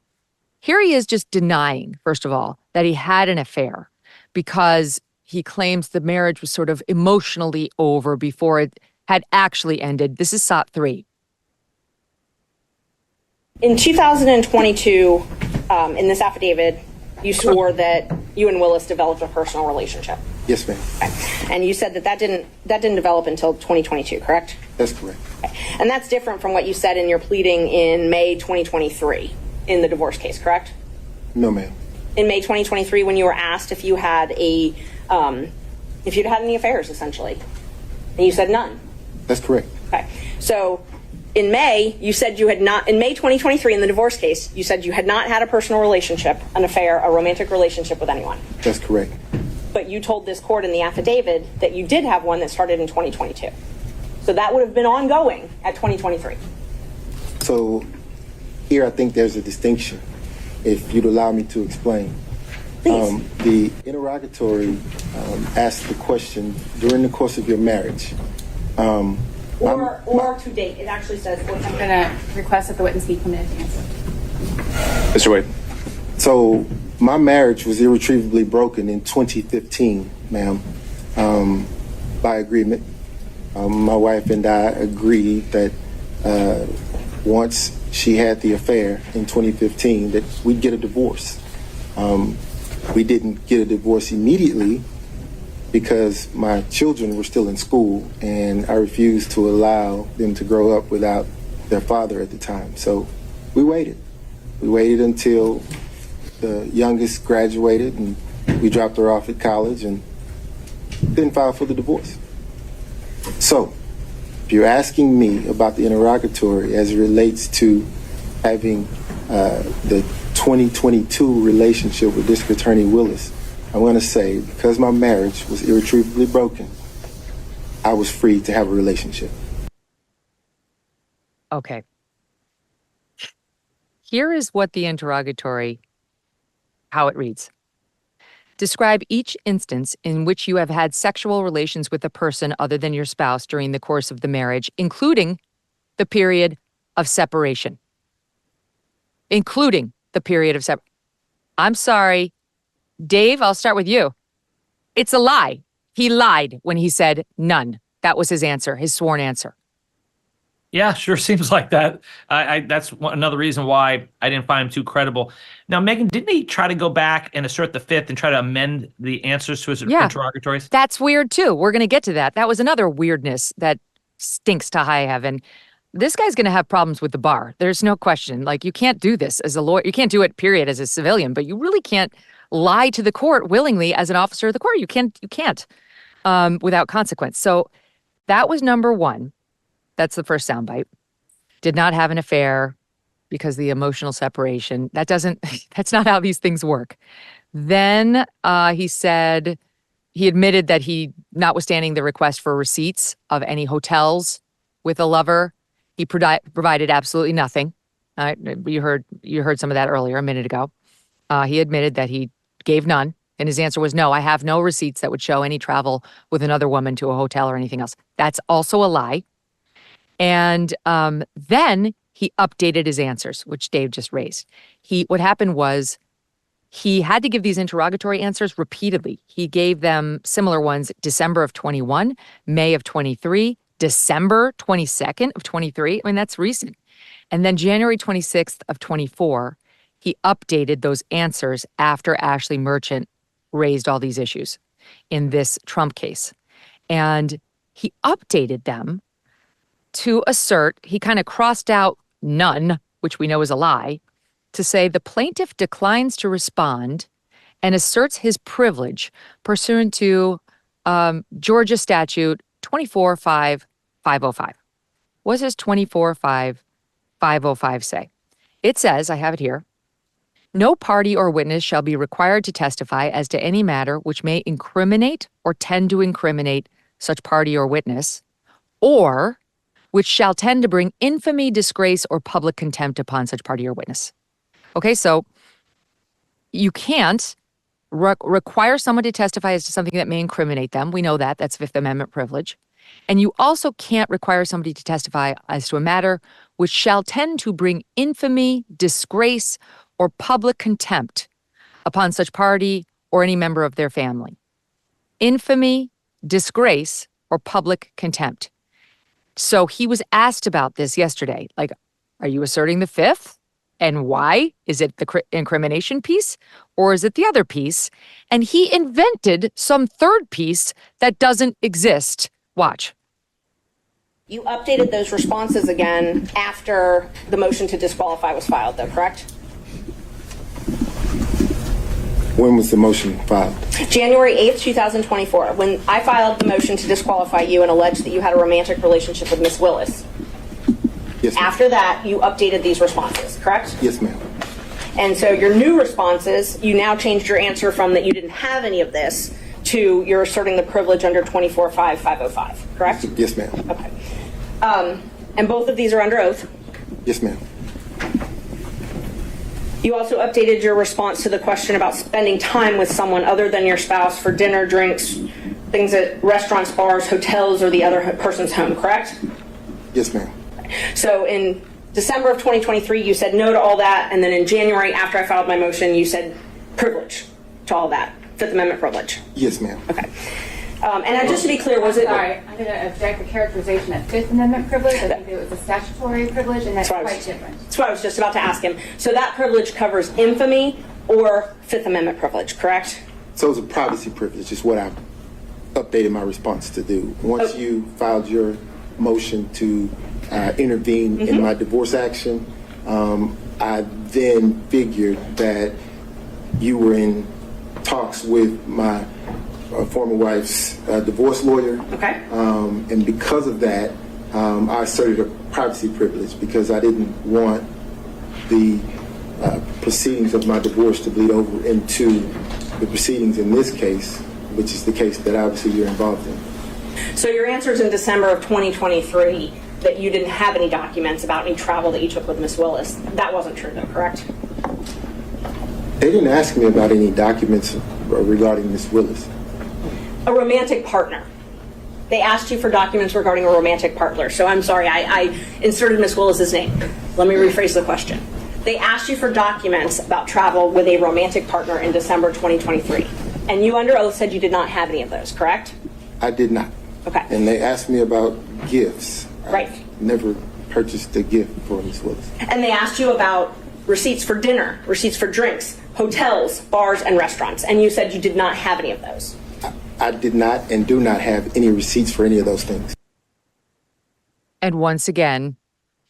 Here he is just denying, first of all, that he had an affair because he claims the marriage was sort of emotionally over before it had actually ended. This is SOT 3. In 2022, in this affidavit, you swore that you and Willis developed a personal relationship. Yes, ma'am. Okay. And you said that didn't develop until 2022, correct? That's correct. Okay. And that's different from what you said in your pleading in May 2023 in the divorce case, correct? No, ma'am. In May 2023, when you were asked if you had if you'd had any affairs, essentially, and you said none. That's correct. Okay. So in May, you said you had not, in May 2023, in the divorce case, you said you had not had a personal relationship, an affair, a romantic relationship with anyone. That's correct. But you told this court in the affidavit that you did have one that started in 2022. So that would have been ongoing at 2023. So here I think there's a distinction, if you'd allow me to explain. The interrogatory asked the question during the course of your marriage. Or to date. It actually says, I'm going to request that the witness be permitted to answer. Mr. Wade. So my marriage was irretrievably broken in 2015, ma'am, by agreement. My wife and I agreed that once she had the affair in 2015 that we'd get a divorce. We didn't get a divorce immediately because my children were still in school and I refused to allow them to grow up without their father at the time. So we waited. We waited until the youngest graduated and we dropped her off at college and then filed for the divorce. So if you're asking me about the interrogatory as it relates to having the 2022 relationship with District Attorney Willis, I want to say, because my marriage was irretrievably broken, I was free to have a relationship. Okay. Here is what the interrogatory, how it reads. Describe each instance in which you have had sexual relations with a person other than your spouse during the course of the marriage, including the period of separation. Including the period of separation. I'm sorry. Dave, I'll start with you. It's a lie. He lied when he said none. That was his answer, his sworn answer. Yeah, sure seems like that. That's another reason why I didn't find him too credible. Now, Megyn, didn't he try to go back and assert the fifth and try to amend the answers to his interrogatories? That's weird, too. We're going to get to that. That was another weirdness that stinks to high heaven. This guy's going to have problems with the bar. There's no question. Like, you can't do this as a lawyer. You can't do it, period, as a civilian, but you really can't lie to the court willingly as an officer of the court. You can't without consequence. So that was number one. That's the first soundbite. Did not have an affair because the emotional separation. That's not how these things work. Then he said, he admitted that he, notwithstanding the request for receipts of any hotels with a lover, he provided absolutely nothing. You heard some of that earlier a minute ago. He admitted that he gave none. And his answer was, no, I have no receipts that would show any travel with another woman to a hotel or anything else. That's also a lie. And then he updated his answers, which Dave just raised. What happened was He had to give these interrogatory answers repeatedly. He gave them similar ones December of 21, May of 23, December 22nd of 23. I mean, that's recent. And then January 26th of 24, he updated those answers after Ashley Merchant raised all these issues in this Trump case. And he updated them to assert, he kind of crossed out none, which we know is a lie, to say the plaintiff declines to respond and asserts his privilege pursuant to Georgia statute 24-5-505. What does 24-5-505 say? It says, I have it here, no party or witness shall be required to testify as to any matter which may incriminate or tend to incriminate such party or witness, or which shall tend to bring infamy, disgrace, or public contempt upon such party or witness. Okay, so you can't require someone to testify as to something that may incriminate them. We know that. That's Fifth Amendment privilege. And you also can't require somebody to testify as to a matter which shall tend to bring infamy, disgrace, or public contempt upon such party or any member of their family. Infamy, disgrace, or public contempt. So he was asked about this yesterday. Like, are you asserting the Fifth? And why? Is it the incrimination piece or is it the other piece? And he invented some third piece that doesn't exist. Watch. You updated those responses again after the motion to disqualify was filed, though, correct? When was the motion filed? January 8th, 2024, when I filed the motion to disqualify you and alleged that you had a romantic relationship with Miss Willis. Yes, ma'am. After that, you updated these responses, correct? Yes, ma'am. And so your new responses, you now changed your answer from that you didn't have any of this to you're asserting the privilege under 24-5-505, correct? Yes, ma'am. Okay. And both of these are under oath. Yes, ma'am. You also updated your response to the question about spending time with someone other than your spouse for dinner, drinks, things at restaurants, bars, hotels, or the other person's home, correct? Yes, ma'am. So in December of 2023, you said no to all that, and then in January, after I filed my motion, you said privilege to all that, Fifth Amendment privilege. Yes, ma'am. Okay. And just to be clear, was it... Sorry, I'm going to object the characterization of Fifth Amendment privilege. I think it was a statutory privilege, and that's quite different. That's what I was just about to ask him. So that privilege covers infamy or Fifth Amendment privilege, correct? So it's a privacy privilege is what I updated my response to do. Once you filed your motion to intervene in my divorce action, I then figured that you were in talks with my former wife's divorce lawyer. Okay. And because of that, I asserted a privacy privilege because I didn't want the proceedings of my divorce to bleed over into the proceedings in this case, which is the case that obviously you're involved in. So your answers in December of 2023 that you didn't have any documents about any travel that you took with Miss Willis, that wasn't true though, correct? They didn't ask me about any documents regarding Miss Willis. A romantic partner. They asked you for documents regarding a romantic partner. So I'm sorry, I inserted Miss Willis's name. Let me rephrase the question. They asked you for documents about travel with a romantic partner in December 2023. And you under oath said you did not have any of those, correct? I did not. Okay. And they asked me about gifts. Right. I never purchased a gift for Miss Willis. And they asked you about receipts for dinner, receipts for drinks, hotels, bars, and restaurants. And you said you did not have any of those. I did not and do not have any receipts for any of those things. And once again,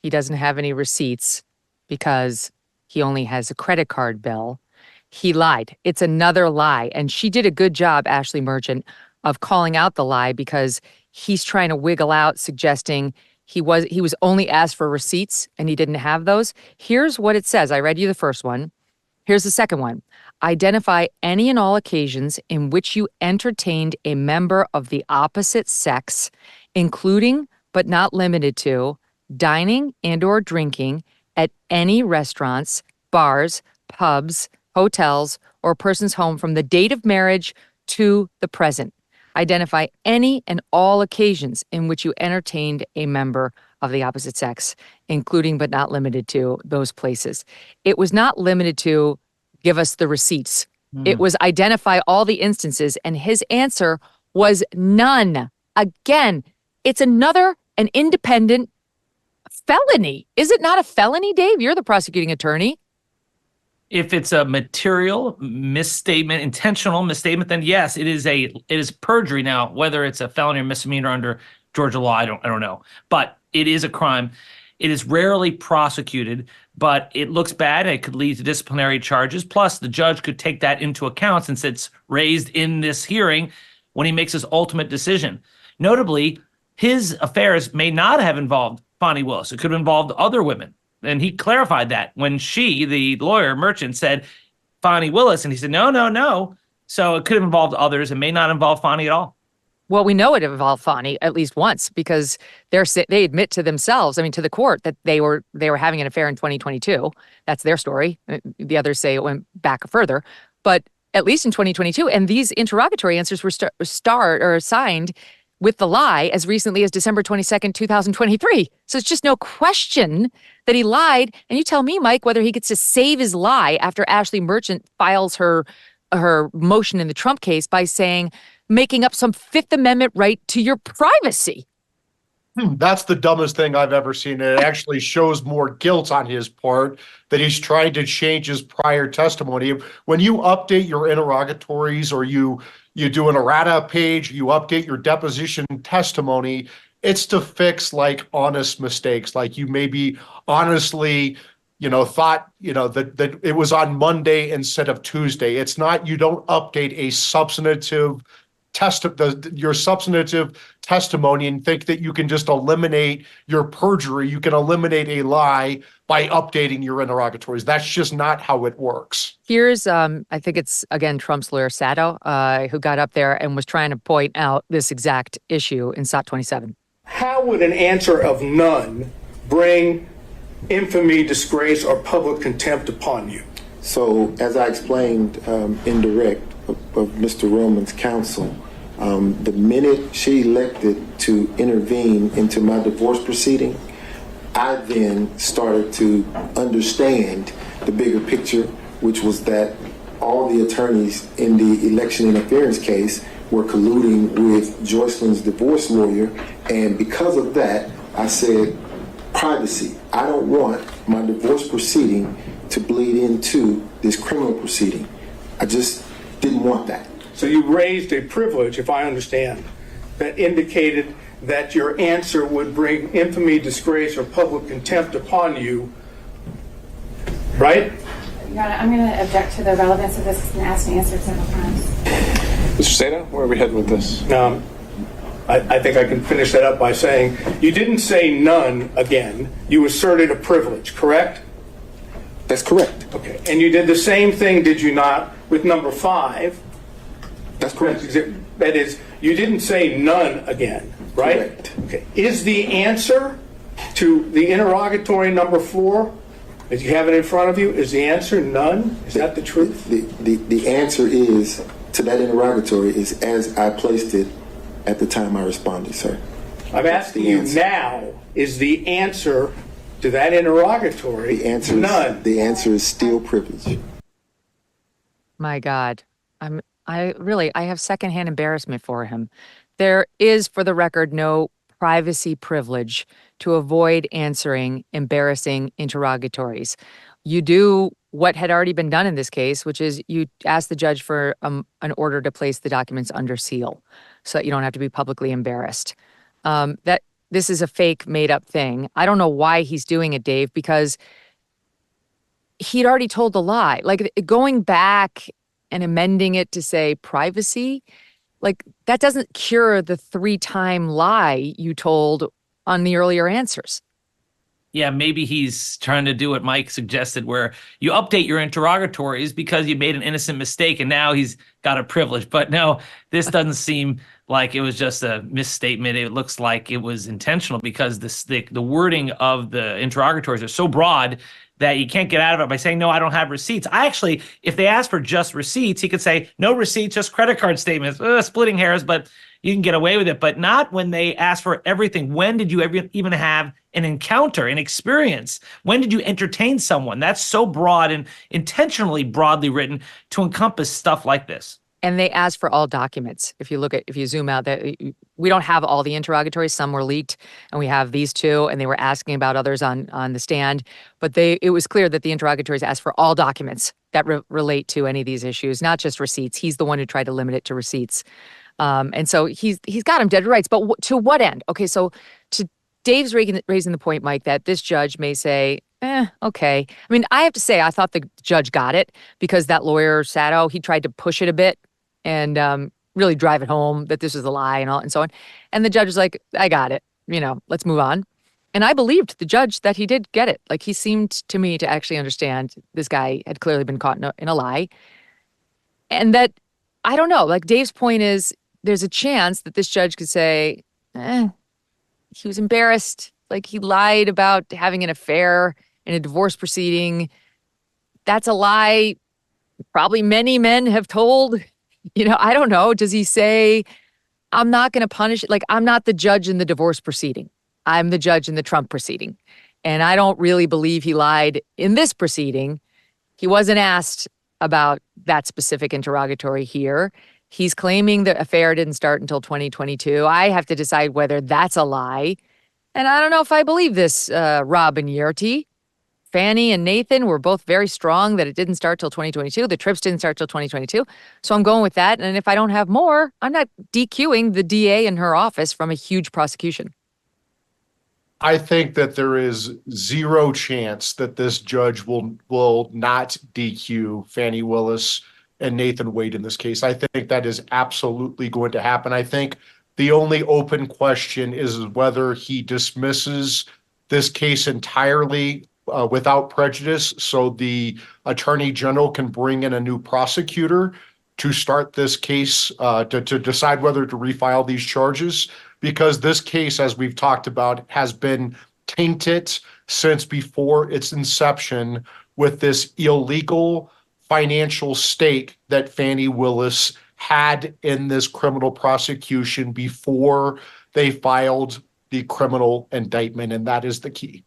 he doesn't have any receipts because he only has a credit card bill. He lied. It's another lie. And she did a good job, Ashley Merchant, of calling out the lie because he's trying to wiggle out, suggesting he was only asked for receipts and he didn't have those. Here's what it says. I read you the first one. Here's the second one. Identify any and all occasions in which you entertained a member of the opposite sex, including but not limited to dining and or drinking at any restaurants, bars, pubs, hotels, or person's home from the date of marriage to the present. Identify any and all occasions in which you entertained a member of the opposite sex, including but not limited to those places. It was not limited to give us the receipts. It was identify all the instances, and his answer was none. Again, it's an independent felony. Is it not a felony, Dave? You're the prosecuting attorney. If it's a material misstatement, intentional misstatement, then yes, it is perjury. Now, whether it's a felony or misdemeanor under Georgia law, I don't know, but it is a crime. It is rarely prosecuted, but it looks bad. It could lead to disciplinary charges. Plus, the judge could take that into account since it's raised in this hearing when he makes his ultimate decision. Notably, his affairs may not have involved Fani Willis. It could have involved other women. And he clarified that when she, the lawyer merchant, said Fani Willis, and he said, no. So it could have involved others. It may not involve Fani at all. Well, we know it involved Fani at least once because they admit to themselves, to the court, that they were having an affair in 2022. That's their story. The others say it went back further, but at least in 2022. And these interrogatory answers were signed with the lie as recently as December 22nd, 2023. So it's just no question that he lied. And you tell me, Mike, whether he gets to save his lie after Ashley Merchant files her motion in the Trump case by making up some Fifth Amendment right to your privacy. That's the dumbest thing I've ever seen. It actually shows more guilt on his part that he's trying to change his prior testimony. When you update your interrogatories or you do an errata page, you update your deposition testimony, it's to fix honest mistakes. Like you maybe honestly, thought, that it was on Monday instead of Tuesday. It's not, you don't update a substantive your substantive testimony and think that you can just eliminate your perjury. You can eliminate a lie by updating your interrogatories. That's just not how it works. Here's, I think it's, again, Trump's lawyer, Sato, who got up there and was trying to point out this exact issue in SOT 27. How would an answer of none bring infamy, disgrace, or public contempt upon you? So, as I explained in direct of Mr. Roman's counsel, the minute she elected to intervene into my divorce proceeding, I then started to understand the bigger picture, which was that all the attorneys in the election interference case were colluding with Joycelyn's divorce lawyer, and because of that, I said, privacy. I don't want my divorce proceeding to bleed into this criminal proceeding. I just didn't want that. So you raised a privilege, if I understand, that indicated that your answer would bring infamy, disgrace, or public contempt upon you, right? Your Honor, I'm going to object to the relevance of this. It's been asked and answered several times. Mr. Sato, where are we heading with this? I think I can finish that up by saying you didn't say none again. You asserted a privilege, correct? That's correct. Okay. And you did the same thing, did you not, with number 5? That's correct. That is, you didn't say none again, right? Correct. Okay. Is the answer to the interrogatory number 4, as you have it in front of you, is the answer none? Is that the truth? The answer is, to that interrogatory, is as I placed it at the time I responded, sir. I'm asking you now, is the answer to that interrogatory none? The answer is still privilege. My God. I have secondhand embarrassment for him. There is, for the record, no privacy privilege to avoid answering embarrassing interrogatories. You do what had already been done in this case, which is you ask the judge for an order to place the documents under seal so that you don't have to be publicly embarrassed. That this is a fake, made-up thing. I don't know why he's doing it, Dave, because he'd already told the lie. Like, going back and amending it to say privacy, that doesn't cure the 3-time lie you told on the earlier answers. Yeah, maybe he's trying to do what Mike suggested, where you update your interrogatories because you made an innocent mistake and now he's got a privilege. But no, this doesn't seem like it was just a misstatement. It looks like it was intentional because the wording of the interrogatories are so broad that you can't get out of it by saying, no, I don't have receipts. If they ask for just receipts, he could say, no receipts, just credit card statements, splitting hairs. But you can get away with it, but not when they ask for everything. When did you ever even have an encounter, an experience? When did you entertain someone? That's so broad and intentionally broadly written to encompass stuff like this. And they asked for all documents. If you zoom out, that we don't have all the interrogatories. Some were leaked, and we have these two, and they were asking about others on the stand. But it was clear that the interrogatories asked for all documents that relate to any of these issues, not just receipts. He's the one who tried to limit it to receipts. And so he's got him dead to rights. But to what end? Okay, so to Dave's raising the point, Mike, that this judge may say, okay. I mean, I have to say, I thought the judge got it because that lawyer, Sato, he tried to push it a bit and really drive it home that this was a lie and so on. And the judge was like, I got it. Let's move on. And I believed the judge that he did get it. Like, he seemed to me to actually understand this guy had clearly been caught in a lie. And that, I don't know, like Dave's point is, there's a chance that this judge could say, he was embarrassed. Like, he lied about having an affair in a divorce proceeding. That's a lie probably many men have told. I don't know. Does he say, I'm not going to punish it? Like, I'm not the judge in the divorce proceeding. I'm the judge in the Trump proceeding. And I don't really believe he lied in this proceeding. He wasn't asked about that specific interrogatory here. He's claiming the affair didn't start until 2022. I have to decide whether that's a lie. And I don't know if I believe this, Rob and Yerti. Fani and Nathan were both very strong that it didn't start till 2022. The trips didn't start till 2022. So I'm going with that. And if I don't have more, I'm not DQing the DA in her office from a huge prosecution. I think that there is zero chance that this judge will not DQ Fani Willis and Nathan Wade in this case. I think that is absolutely going to happen. I think the only open question is whether he dismisses this case entirely without prejudice, so the attorney general can bring in a new prosecutor to start this case, to decide whether to refile these charges, because this case, as we've talked about, has been tainted since before its inception with this illegal financial stake that Fani Willis had in this criminal prosecution before they filed the criminal indictment, and that is the key.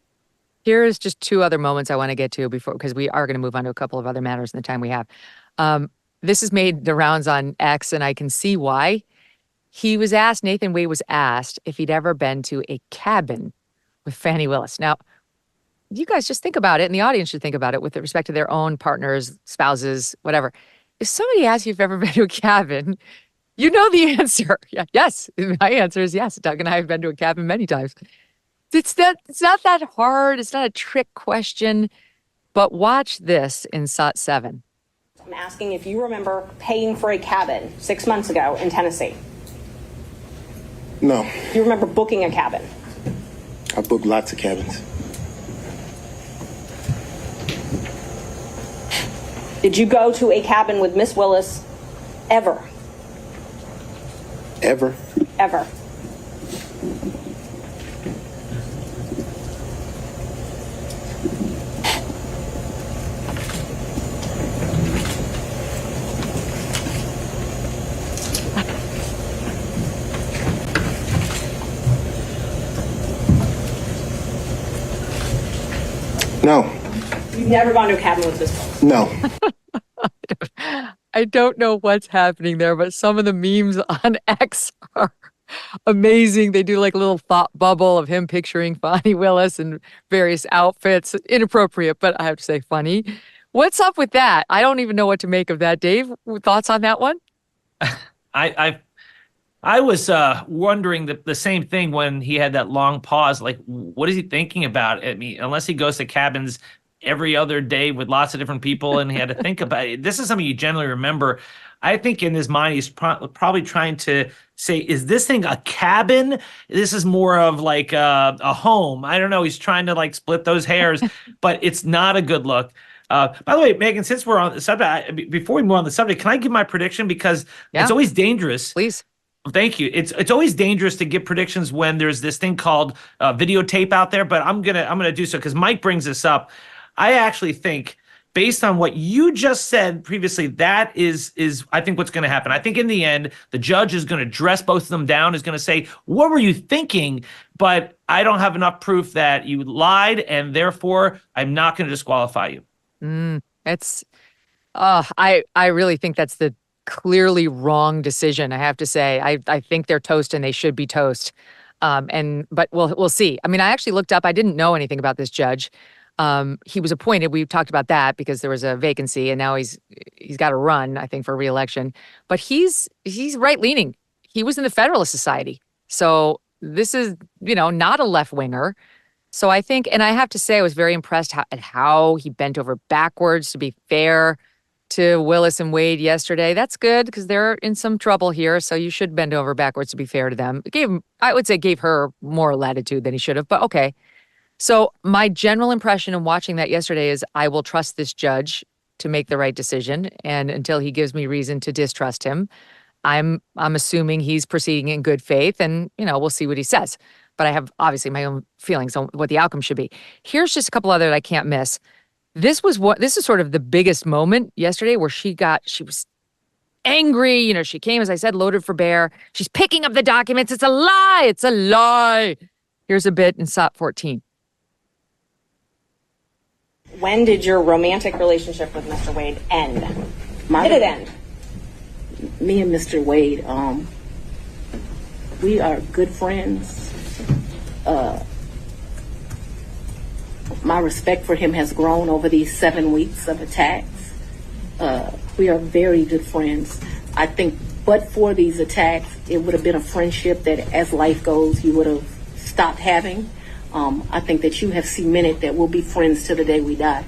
Here's just two other moments I want to get to before, because we are going to move on to a couple of other matters in the time we have. This has made the rounds on X, and I can see why. Nathan Wade was asked if he'd ever been to a cabin with Fani Willis. Now, you guys just think about it, and the audience should think about it with respect to their own partners, spouses, whatever. If somebody asks you if you've ever been to a cabin, you know the answer. Yes. My answer is yes. Doug and I have been to a cabin many times. It's not that hard. It's not a trick question. But watch this in SOT 7. I'm asking if you remember paying for a cabin 6 months ago in Tennessee. No. You remember booking a cabin? I booked lots of cabins. Did you go to a cabin with Miss Willis ever? Ever? Ever. No. You've never gone to a cabin with Miss Willis? No. I don't know what's happening there, but some of the memes on X are amazing. They do like a little thought bubble of him picturing Fani Willis in various outfits. Inappropriate, but I have to say funny. What's up with that? I don't even know what to make of that. Dave, thoughts on that one? I was wondering the same thing when he had that long pause. Like, what is he thinking about? I mean, unless he goes to cabins every other day with lots of different people and he had to think about it. This is something you generally remember. I think in his mind, he's probably trying to say, is this thing a cabin? This is more of like a home. I don't know. He's trying to like split those hairs, but it's not a good look. By the way, Megyn, since we're on the subject, before we move on the subject, can I give my prediction? Because it's always dangerous. Please. Thank you. It's always dangerous to give predictions when there's this thing called videotape out there, but I'm gonna do so because Mike brings this up. I actually think based on what you just said previously, that is I think what's going to happen. I think in the end, the judge is going to dress both of them down, is going to say, what were you thinking? But I don't have enough proof that you lied, and therefore I'm not going to disqualify you. I really think that's the clearly wrong decision, I have to say. I think they're toast and they should be toast. But we'll see. I mean, I actually looked up, I didn't know anything about this judge. He was appointed. We've talked about that because there was a vacancy, and now he's got to run, I think, for re-election. But he's right-leaning. He was in the Federalist Society. So this is, not a left-winger. So I think, and I have to say, I was very impressed at how he bent over backwards to be fair to Willis and Wade yesterday. That's good because they're in some trouble here. So you should bend over backwards to be fair to them. I would say gave her more latitude than he should have, but okay. So my general impression in watching that yesterday is I will trust this judge to make the right decision. And until he gives me reason to distrust him, I'm assuming he's proceeding in good faith, and, we'll see what he says. But I have obviously my own feelings on what the outcome should be. Here's just a couple other that I can't miss. This is sort of the biggest moment yesterday where she was angry. She came, as I said, loaded for bear. She's picking up the documents. It's a lie. It's a lie. Here's a bit in SOT 14. When did your romantic relationship with Mr. Wade end? Did it end? Me and Mr. Wade, we are good friends. My respect for him has grown over these 7 weeks of attacks. We are very good friends. I think, but for these attacks, it would have been a friendship that, as life goes, you would have stopped having. I think that you have cemented that we'll be friends till the day we die.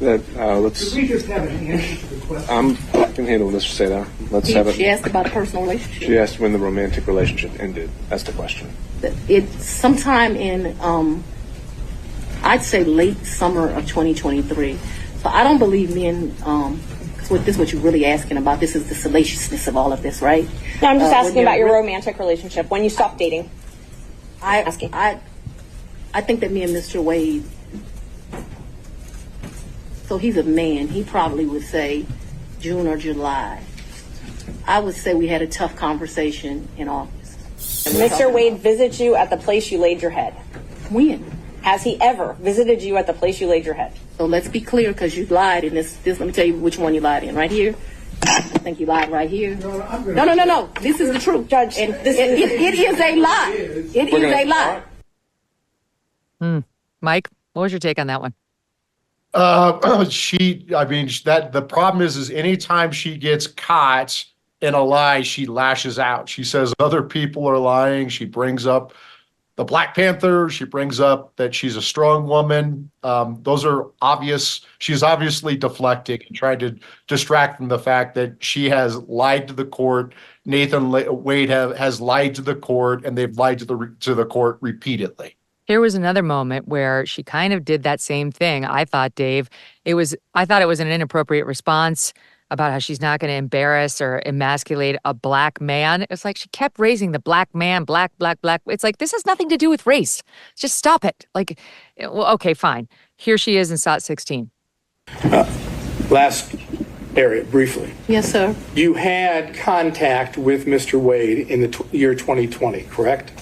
Let's. Could we just have an answer to the question? I can handle this, Seda. Let's have it. She asked about a personal relationship. She asked when the romantic relationship ended. That's the question. It's sometime in, I'd say late summer of 2023. So I don't believe me in, this is what you're really asking about. This is the salaciousness of all of this, right? No, I'm just asking about your romantic relationship, when you stopped dating. I think that me and Mr. Wade, so he's a man, he probably would say June or July. I would say we had a tough conversation in August. Mr. Wade visited you at the place you laid your head. When? Has he ever visited you at the place you laid your head? So let's be clear, because you lied in this. Let me tell you which one you lied in. Right here. I think you lied right here. No. This is the truth, Judge. And it is a lie. It is a lie. Mike, what was your take on that one? The problem is anytime she gets caught in a lie, she lashes out. She says other people are lying. She brings up the Black Panther. She brings up that she's a strong woman. Those are obvious. She's obviously deflecting and trying to distract from the fact that she has lied to the court. Nathan Wade has lied to the court, and they've lied to the court repeatedly. Here was another moment where she kind of did that same thing. I thought, Dave, I thought it was an inappropriate response about how she's not going to embarrass or emasculate a black man. It's like she kept raising the black man, black. It's like, this has nothing to do with race. Just stop it. Like, well, okay, fine. Here she is in SOT 16. Last area, briefly. Yes, sir. You had contact with Mr. Wade in the year 2020, correct?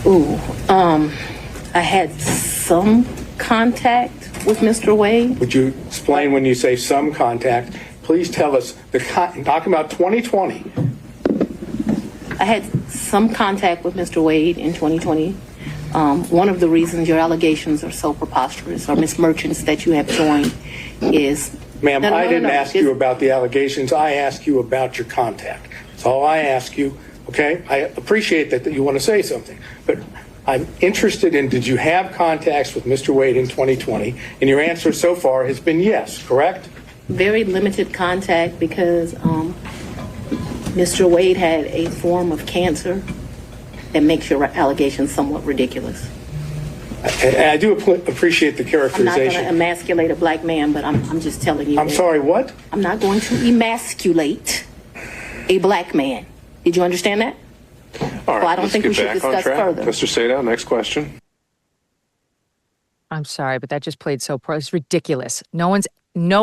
I had some contact with Mr. Wade. Would you explain when you say some contact? Please tell us, talking about 2020. I had some contact with Mr. Wade in 2020. One of the reasons your allegations are so preposterous, or Ms. Merchants, that you have joined is... Ma'am, I didn't ask you about the allegations. I asked you about your contact. That's all I ask you. Okay, I appreciate that you want to say something, but I'm interested in, did you have contacts with Mr. Wade in 2020? And your answer so far has been yes, correct? Very limited contact because Mr. Wade had a form of cancer that makes your allegations somewhat ridiculous. I do appreciate the characterization. I'm not going to emasculate a black man, but I'm just telling you. I'm sorry, what? I'm not going to emasculate a black man. Did you understand that? All right, well, I don't think we should discuss further. Mr. Sadow, next question. I'm sorry, but that just played so pro. It's ridiculous. No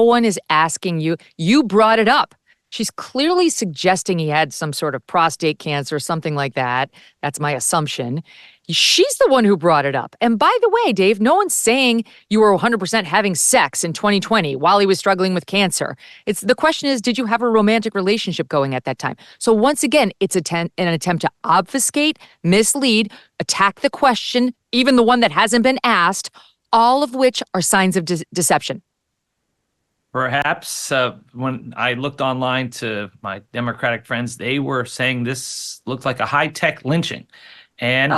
one is asking you. You brought it up. She's clearly suggesting he had some sort of prostate cancer, something like that. That's my assumption. She's the one who brought it up. And by the way, Dave, no one's saying you were 100% having sex in 2020 while he was struggling with cancer. The question is, did you have a romantic relationship going at that time? So once again, it's an attempt to obfuscate, mislead, attack the question, even the one that hasn't been asked, all of which are signs of deception. Perhaps when I looked online to my Democratic friends, they were saying this looked like a high-tech lynching. And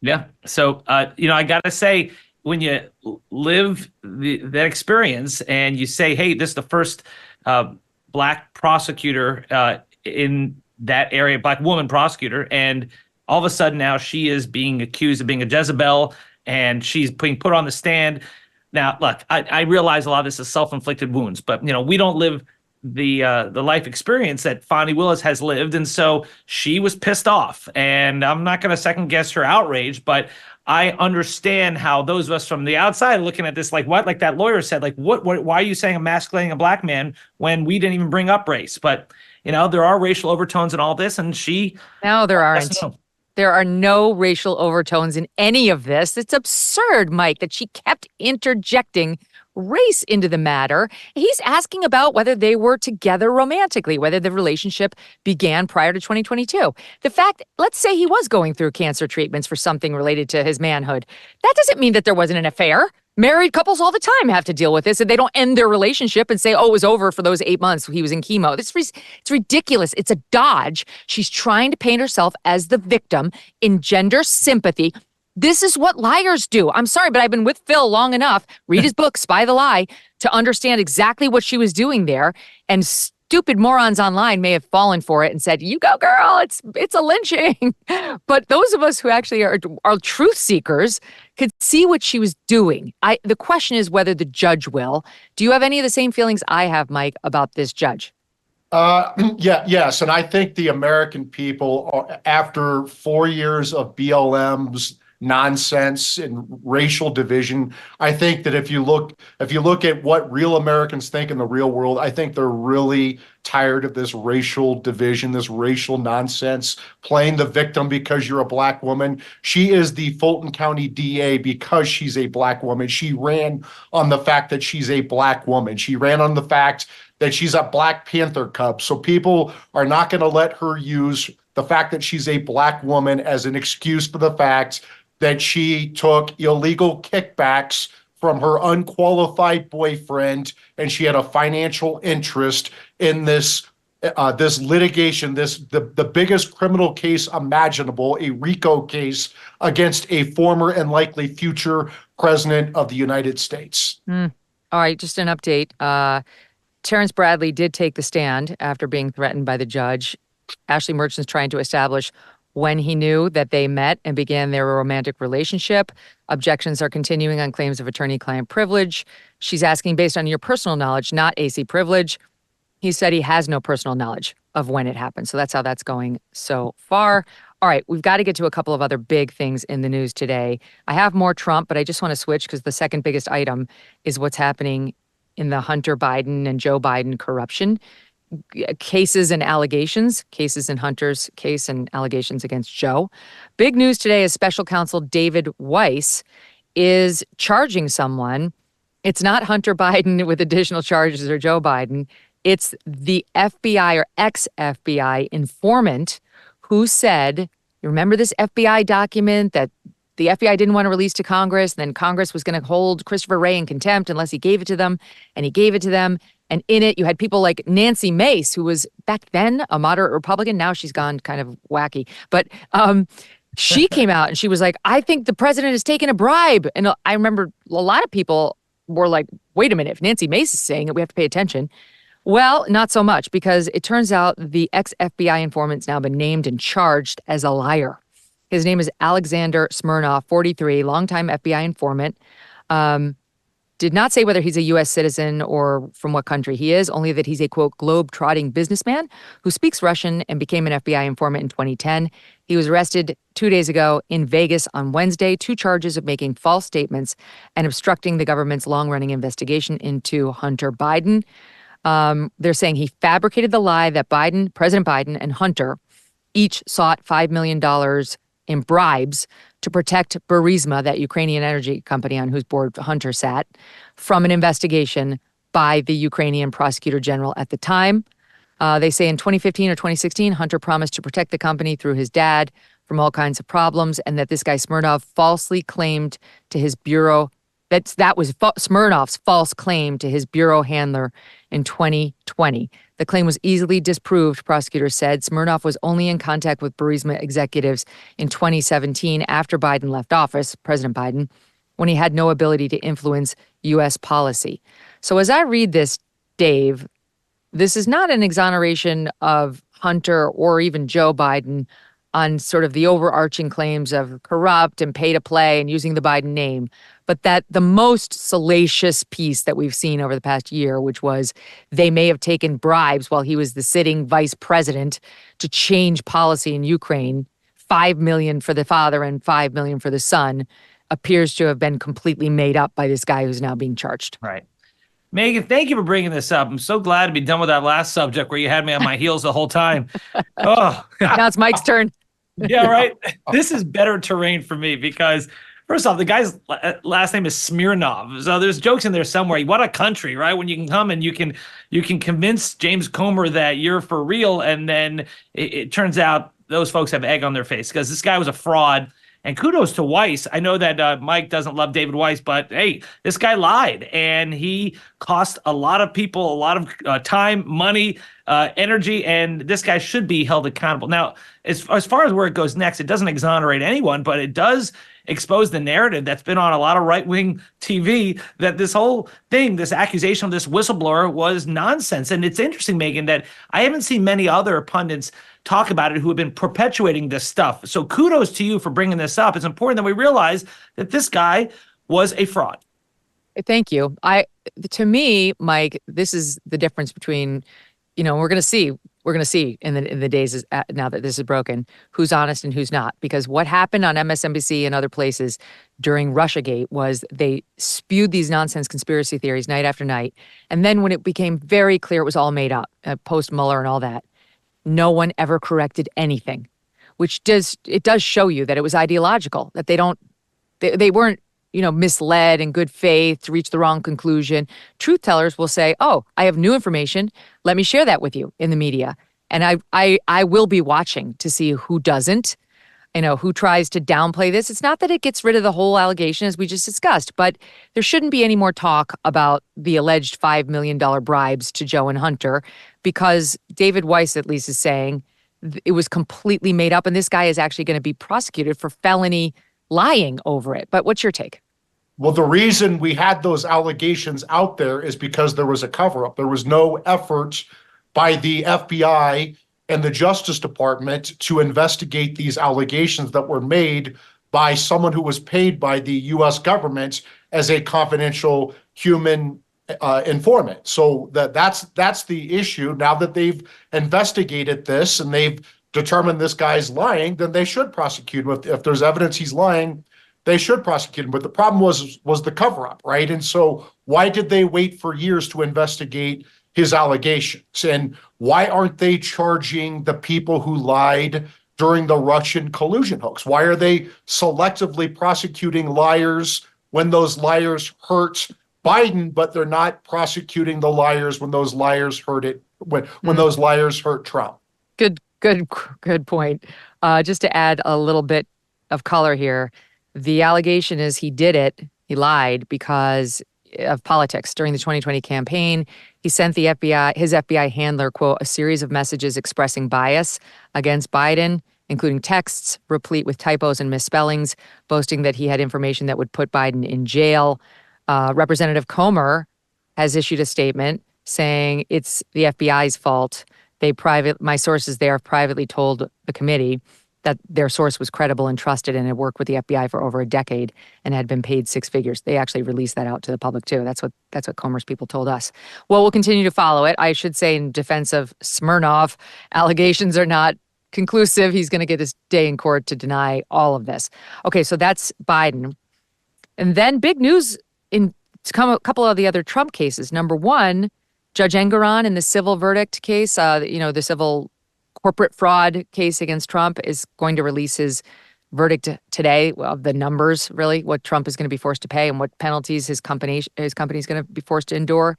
yeah. So, I got to say, when you live that experience and you say, hey, this is the first black prosecutor in that area, black woman prosecutor, and all of a sudden now she is being accused of being a Jezebel and she's being put on the stand. Now, look, I realize a lot of this is self-inflicted wounds, but, we don't live the life experience that Fani Willis has lived. And so she was pissed off. And I'm not going to second guess her outrage, but I understand how those of us from the outside looking at this, like what, like that lawyer said, like, why are you saying emasculating a black man when we didn't even bring up race? But, there are racial overtones in all this. And No, there aren't. There are no racial overtones in any of this. It's absurd, Mike, that she kept interjecting race into the matter. He's asking about whether they were together romantically, whether the relationship began prior to 2022. The fact, let's say he was going through cancer treatments for something related to his manhood. That doesn't mean that there wasn't an affair. Married couples all the time have to deal with this, and they don't end their relationship and say, oh, it was over for those 8 months he was in chemo. It's ridiculous. It's a dodge. She's trying to paint herself as the victim, engender sympathy. This is what liars do. I'm sorry, but I've been with Phil long enough, read his book, Spy the Lie, to understand exactly what she was doing there. And stupid morons online may have fallen for it and said, you go, girl, it's a lynching. But those of us who actually are truth seekers could see what she was doing. The question is whether the judge will. Do you have any of the same feelings I have, Mike, about this judge? Yes. And I think the American people, after 4 years of BLM's nonsense and racial division, I think that if you look at what real Americans think in the real world, I think they're really tired of this racial division, this racial nonsense, playing the victim because you're a black woman. She is the Fulton County DA because she's a black woman. She ran on the fact that she's a black woman. She ran on the fact that she's a Black Panther cub. So people are not going to let her use the fact that she's a black woman as an excuse for the fact that she took illegal kickbacks from her unqualified boyfriend, and she had a financial interest in this litigation, the biggest criminal case imaginable, a RICO case against a former and likely future president of the United States. All right, just an update. Terrence Bradley did take the stand after being threatened by the judge. Ashley Merchant's trying to establish when he knew that they met and began their romantic relationship. Objections are continuing on claims of attorney-client privilege. She's asking based on your personal knowledge, not AC privilege. He said he has no personal knowledge of when it happened. So that's how that's going so far. All right, we've got to get to a couple of other big things in the news today. I have more Trump, but I just want to switch because the second biggest item is what's happening in the Hunter Biden and Joe Biden corruption cases and allegations, cases in Hunter's case and allegations against Joe. Big news today is special counsel David Weiss is charging someone. It's not Hunter Biden with additional charges or Joe Biden. It's the FBI or ex-FBI informant who said, you remember this FBI document that the FBI didn't want to release to Congress, and then Congress was going to hold Christopher Wray in contempt unless he gave it to them, and he gave it to them. And in it, you had people like Nancy Mace, who was back then a moderate Republican. Now she's gone kind of wacky. But she came out and she was like, I think the president has taken a bribe. And I remember a lot of people were like, wait a minute, if Nancy Mace is saying it, we have to pay attention. Well, not so much, because it turns out the ex-FBI informant's now been named and charged as a liar. His name is Alexander Smirnov, 43, longtime FBI informant. did not say whether he's a U.S. citizen or from what country he is, only that he's a, quote, globe-trotting businessman who speaks Russian and became an FBI informant in 2010. He was arrested 2 days ago in Vegas on Wednesday, 2 charges of making false statements and obstructing the government's long-running investigation into Hunter Biden. They're saying he fabricated the lie that President Biden and Hunter each sought $5 million in bribes to protect Burisma, that Ukrainian energy company on whose board Hunter sat, from an investigation by the Ukrainian prosecutor general at the time. They say in 2015 or 2016, Hunter promised to protect the company through his dad from all kinds of problems, and that this guy Smirnov falsely claimed to his bureau that was Smirnov's false claim to his bureau handler in 2020. The claim was easily disproved, prosecutors said. Smirnov was only in contact with Burisma executives in 2017 after Biden left office, President Biden, when he had no ability to influence U.S. policy. So as I read this, Dave, this is not an exoneration of Hunter or even Joe Biden on sort of the overarching claims of corrupt and pay to play and using the Biden name, but that the most salacious piece that we've seen over the past year, which was they may have taken bribes while he was the sitting vice president to change policy in Ukraine, $5 million for the father and $5 million for the son, appears to have been completely made up by this guy who's now being charged. Right. Megyn, thank you for bringing this up. I'm so glad to be done with that last subject where you had me on my heels the whole time. Oh, now it's Mike's turn. Yeah, right. This is better terrain for me because, first off, the guy's last name is Smirnov. So there's jokes in there somewhere. What a country, right? When you can come and you can convince James Comer that you're for real, and then it turns out those folks have egg on their face because this guy was a fraud. And kudos to Weiss. I know that Mike doesn't love David Weiss, but hey, this guy lied, and he cost a lot of people a lot of time, money, energy, and this guy should be held accountable. Now, as far as where it goes next, it doesn't exonerate anyone, but it does expose the narrative that's been on a lot of right-wing TV that this whole thing, this accusation of this whistleblower was nonsense. And it's interesting, Megyn, that I haven't seen many other pundits talk about it who have been perpetuating this stuff. So kudos to you for bringing this up. It's important that we realize that this guy was a fraud. Thank you. To me, Mike, this is the difference between, we're going to see in the days now that this is broken, who's honest and who's not. Because what happened on MSNBC and other places during Russiagate was they spewed these nonsense conspiracy theories night after night. And then when it became very clear it was all made up, post-Mueller and all that, no one ever corrected anything, which does show you that it was ideological, that they weren't, misled in good faith to reach the wrong conclusion. Truth tellers will say, oh, I have new information. Let me share that with you in the media. And I will be watching to see who doesn't, who tries to downplay this. It's not that it gets rid of the whole allegation, as we just discussed, but there shouldn't be any more talk about the alleged $5 million bribes to Joe and Hunter, because David Weiss, at least, is saying it was completely made up, and this guy is actually going to be prosecuted for felony lying over it. But what's your take? Well, the reason we had those allegations out there is because there was a cover-up. There was no effort by the FBI and the Justice Department to investigate these allegations that were made by someone who was paid by the U.S. government as a confidential human informant. So that's the issue. Now that they've investigated this and they've determined this guy's lying, then they should prosecute him. If there's evidence he's lying, they should prosecute him. But the problem was the cover-up, right? And so why did they wait for years to investigate his allegations? And why aren't they charging the people who lied during the Russian collusion hoax? Why are they selectively prosecuting liars when those liars hurt Biden, but they're not prosecuting the liars when those liars hurt when those liars hurt Trump? Good point. Just to add a little bit of color here, the allegation is he he lied because of politics. During the 2020 campaign, he sent his FBI handler, quote, a series of messages expressing bias against Biden, including texts replete with typos and misspellings, boasting that he had information that would put Biden in jail. Representative Comer has issued a statement saying it's the FBI's fault. My sources there have privately told the committee that their source was credible and trusted and had worked with the FBI for over a decade and had been paid six figures. They actually released that out to the public too. That's what Comer's people told us. Well, we'll continue to follow it. I should say, in defense of Smirnov, allegations are not conclusive. He's going to get his day in court to deny all of this. Okay, so that's Biden. And then big news in a couple of the other Trump cases. Number one, Judge Engoron in the civil verdict case, the civil corporate fraud case against Trump, is going to release his verdict today of the numbers, really, what Trump is going to be forced to pay and what penalties his company is going to be forced to endure.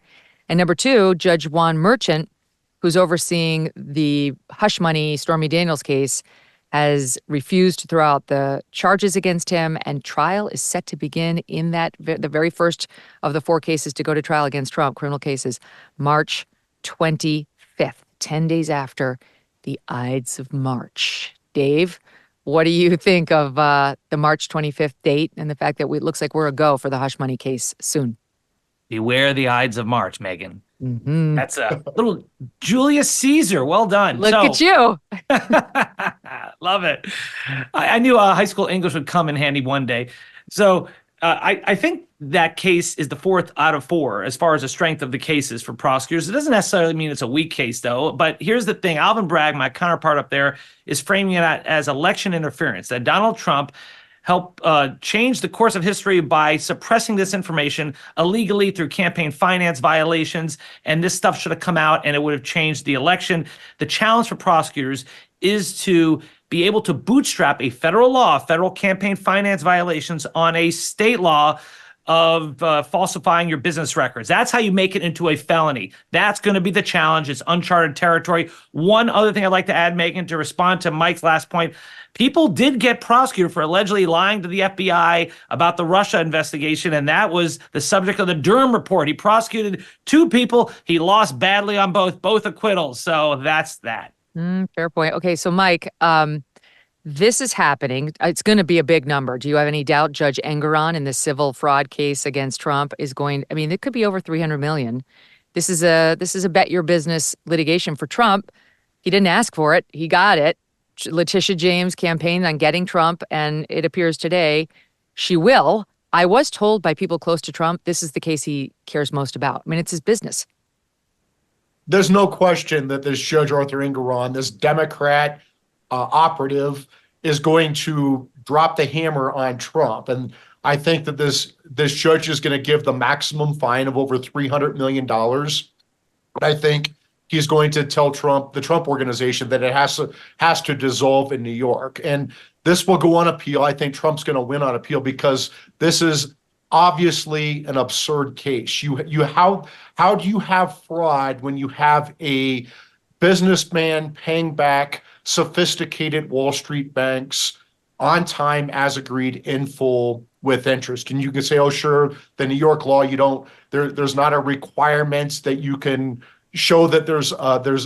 And number two, Judge Juan Merchant, who's overseeing the hush money Stormy Daniels case, has refused to throw out the charges against him, and trial is set to begin in the very first of the four cases to go to trial against Trump, criminal cases, March 25th, 10 days after the Ides of March. Dave, what do you think of the March 25th date and the fact that it looks like we're a go for the hush money case soon? Beware the Ides of March, Megyn. Mm-hmm. That's a little Julius Caesar. Well done. Look at you. Love it. I knew high school English would come in handy one day. So I think that case is the fourth out of four as far as the strength of the cases for prosecutors. It doesn't necessarily mean it's a weak case, though. But here's the thing. Alvin Bragg, my counterpart up there, is framing it as election interference, that Donald Trump helped change the course of history by suppressing this information illegally through campaign finance violations. And this stuff should have come out and it would have changed the election. The challenge for prosecutors is to be able to bootstrap a federal law, federal campaign finance violations, on a state law of falsifying your business records. That's how you make it into a felony. That's going to be the challenge. It's uncharted territory. One other thing I'd like to add, Megyn, to respond to Mike's last point. People did get prosecuted for allegedly lying to the FBI about the Russia investigation, and that was the subject of the Durham report. He prosecuted two people. He lost badly on both acquittals. So that's that. Fair point. Okay, so Mike, this is happening. It's going to be a big number. Do you have any doubt Judge Engoron in the civil fraud case against Trump is going? I mean, it could be over $300 million. This is a bet your business litigation for Trump. He didn't ask for it. He got it. Letitia James campaigned on getting Trump, and it appears today she will. I was told by people close to Trump this is the case he cares most about. I mean, it's his business. There's no question that this Judge Arthur Engoron, this Democrat operative, is going to drop the hammer on Trump. And I think that this judge is going to give the maximum fine of over $300 million. I think he's going to tell Trump, the Trump organization, that it has to dissolve in New York. And this will go on appeal. I think Trump's going to win on appeal because this is obviously an absurd case. How do you have fraud when you have a businessman paying back sophisticated Wall Street banks on time as agreed in full with interest? And you can say, oh, sure, the New York law, there's not a requirement that you can show that there's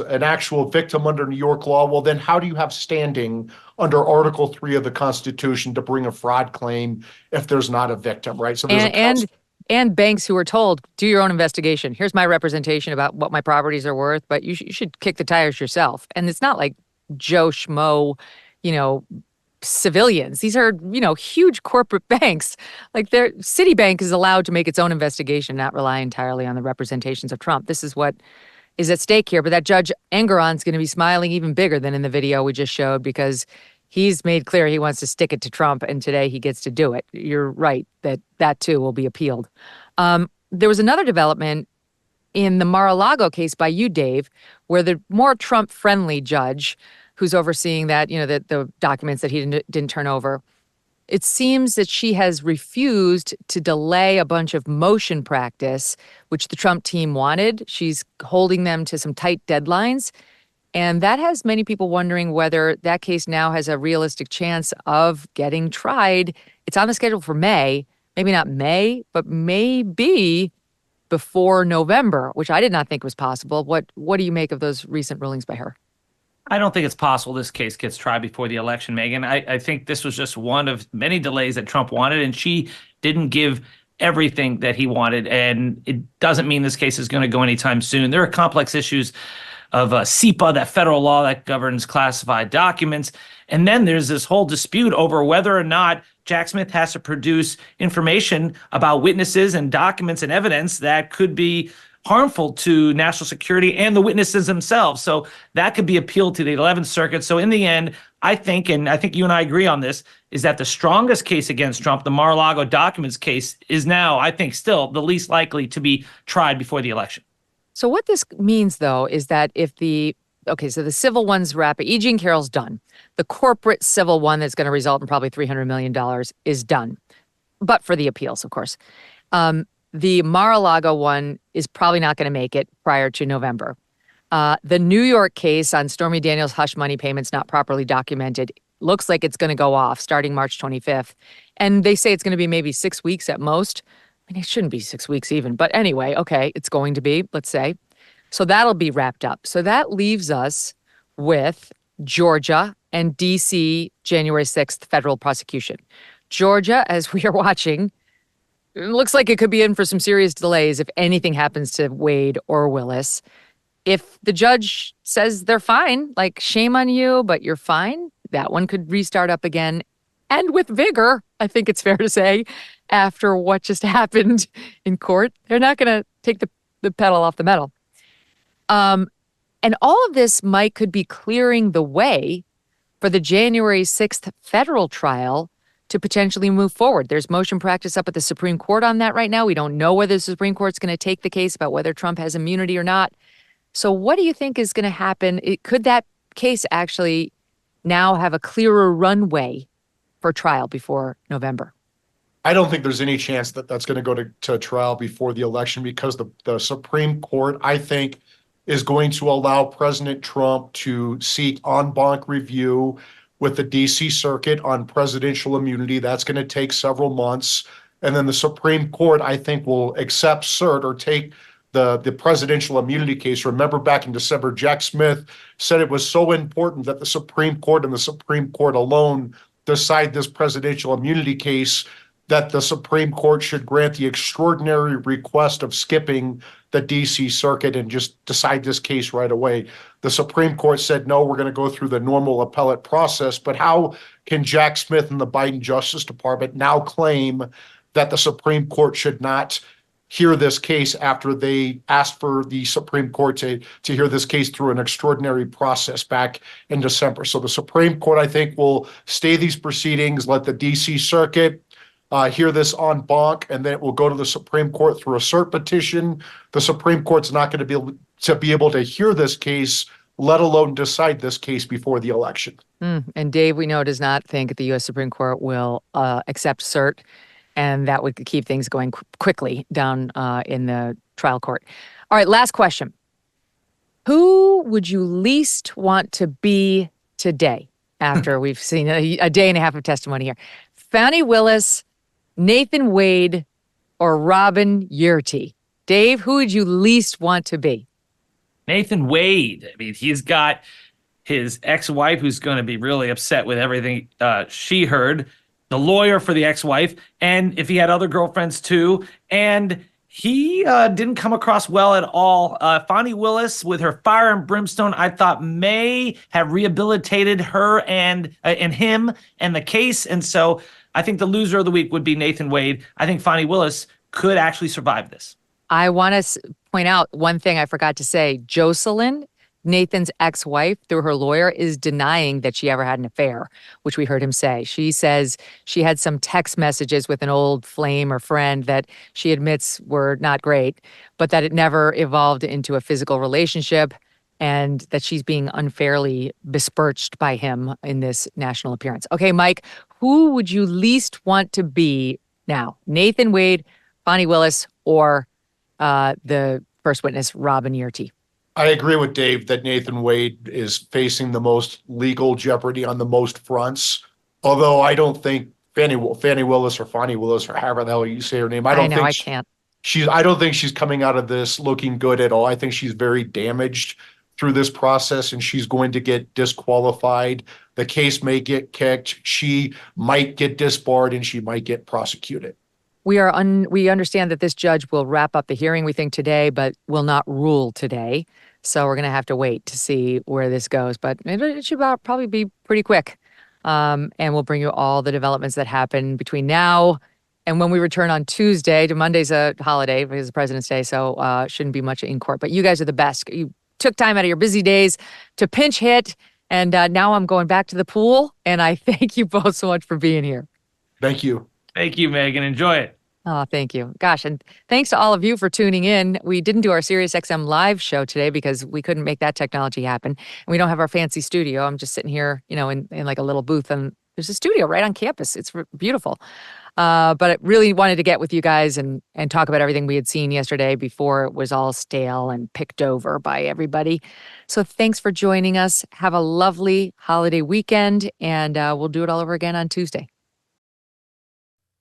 an actual victim under New York law. Well, then how do you have standing under Article 3 of the Constitution to bring a fraud claim if there's not a victim, right? So there's and banks who are told, do your own investigation. Here's my representation about what my properties are worth, but you should kick the tires yourself. And it's not like Joe Schmo, civilians. These are, huge corporate banks. Like Citibank is allowed to make its own investigation, not rely entirely on the representations of Trump. This is what is at stake here. But that Judge Engoron's going to be smiling even bigger than in the video we just showed because he's made clear he wants to stick it to Trump, and today he gets to do it. You're right that too will be appealed. There was another development in the Mar-a-Lago case by you, Dave, where the more Trump-friendly judge who's overseeing that, the documents that he didn't turn over, it seems that she has refused to delay a bunch of motion practice, which the Trump team wanted. She's holding them to some tight deadlines. And that has many people wondering whether that case now has a realistic chance of getting tried. It's on the schedule for May, maybe not May, but maybe before November, which I did not think was possible. What do you make of those recent rulings by her? I don't think it's possible this case gets tried before the election, Megyn. I think this was just one of many delays that Trump wanted, and she didn't give everything that he wanted. And it doesn't mean this case is going to go anytime soon. There are complex issues SEPA, that federal law that governs classified documents. And then there's this whole dispute over whether or not Jack Smith has to produce information about witnesses and documents and evidence that could be harmful to national security and the witnesses themselves. So that could be appealed to the 11th Circuit. So in the end, I think, and I think you and I agree on this, is that the strongest case against Trump, the Mar-a-Lago documents case, is now, I think, still the least likely to be tried before the election. So what this means, though, is that if so the civil one's wrapping, E. Jean Carroll's done. The corporate civil one that's going to result in probably $300 million is done. But for the appeals, of course. The Mar-a-Lago one is probably not going to make it prior to November. The New York case on Stormy Daniels' hush money payments not properly documented looks like it's going to go off starting March 25th. And they say it's going to be maybe 6 weeks at most. I mean, it shouldn't be 6 weeks even. But anyway, okay, it's going to be, let's say. So that'll be wrapped up. So that leaves us with Georgia and D.C. January 6th federal prosecution. Georgia, as we are watching, it looks like it could be in for some serious delays if anything happens to Wade or Willis. If the judge says they're fine, like shame on you, but you're fine, that one could restart up again. And with vigor, I think it's fair to say, after what just happened in court. They're not going to take the pedal off the metal. And all of this, Mike, could be clearing the way for the January 6th federal trial to potentially move forward. There's motion practice up at the Supreme Court on that right now. We don't know whether the Supreme Court's going to take the case about whether Trump has immunity or not. So what do you think is going to happen? Could that case actually now have a clearer runway for trial before November? I don't think there's any chance that that's going to go to trial before the election because the Supreme Court, I think, is going to allow President Trump to seek en banc review with the D.C. Circuit on presidential immunity. That's going to take several months. And then the Supreme Court, I think, will accept cert or take the presidential immunity case. Remember back in December, Jack Smith said it was so important that the Supreme Court and the Supreme Court alone decide this presidential immunity case that the Supreme Court should grant the extraordinary request of skipping the D.C. Circuit and just decide this case right away. The Supreme Court said, no, we're going to go through the normal appellate process. But how can Jack Smith and the Biden Justice Department now claim that the Supreme Court should not hear this case after they asked for the Supreme Court to hear this case through an extraordinary process back in December? So the Supreme Court, I think, will stay these proceedings, let the D.C. Circuit hear this en banc, and then it will go to the Supreme Court through a cert petition. The Supreme Court's not going to be able to hear this case, let alone decide this case before the election. And Dave, we know, does not think the U.S. Supreme Court will accept cert, and that would keep things going quickly down in the trial court. All right, last question. Who would you least want to be today after we've seen a day and a half of testimony here? Fani Willis, Nathan Wade, or Robin Yurty? Dave, who would you least want to be? Nathan Wade. I mean, he's got his ex-wife who's going to be really upset with everything she heard, the lawyer for the ex-wife, and if he had other girlfriends too. And he didn't come across well at all. Fani Willis, with her fire and brimstone, I thought may have rehabilitated her and him and the case. And so I think the loser of the week would be Nathan Wade. I think Fani Willis could actually survive this. I want to point out one thing I forgot to say. Jocelyn, Nathan's ex-wife, through her lawyer, is denying that she ever had an affair, which we heard him say. She says she had some text messages with an old flame or friend that she admits were not great, but that it never evolved into a physical relationship, and that she's being unfairly besmirched by him in this national appearance. Okay, Mike, who would you least want to be now? Nathan Wade, Fani Willis, or the first witness, Robin Yurty? I agree with Dave that Nathan Wade is facing the most legal jeopardy on the most fronts. Although I don't think Fani Willis or Fani Willis, or however the hell you say her name, I can't. I don't think she's coming out of this looking good at all. I think she's very damaged through this process, and she's going to get disqualified. The case may get kicked. She might get disbarred, and she might get prosecuted. We understand that this judge will wrap up the hearing, we think, today, but will not rule today. So we're going to have to wait to see where this goes. But it should probably be pretty quick. And we'll bring you all the developments that happen between now and when we return on Tuesday. Monday's a holiday because it's President's Day, so shouldn't be much in court. But you guys are the best. You took time out of your busy days to pinch hit. And now I'm going back to the pool. And I thank you both so much for being here. Thank you. Thank you, Megyn. Enjoy it. Oh, thank you. Gosh, and thanks to all of you for tuning in. We didn't do our SiriusXM live show today because we couldn't make that technology happen. And we don't have our fancy studio. I'm just sitting here, in like a little booth, and there's a studio right on campus. It's beautiful. But I really wanted to get with you guys and talk about everything we had seen yesterday before it was all stale and picked over by everybody. So thanks for joining us. Have a lovely holiday weekend, and we'll do it all over again on Tuesday.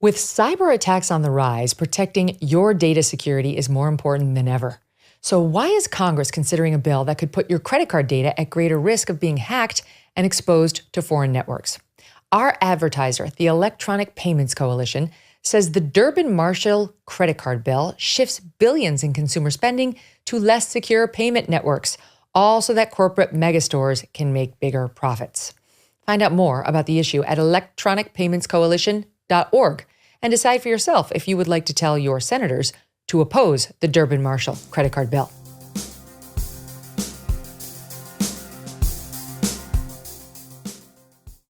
With cyber attacks on the rise, protecting your data security is more important than ever. So why is Congress considering a bill that could put your credit card data at greater risk of being hacked and exposed to foreign networks? Our advertiser, the Electronic Payments Coalition, says the Durbin-Marshall credit card bill shifts billions in consumer spending to less secure payment networks, all so that corporate megastores can make bigger profits. Find out more about the issue at electronicpaymentscoalition.org and decide for yourself if you would like to tell your senators to oppose the Durbin-Marshall credit card bill.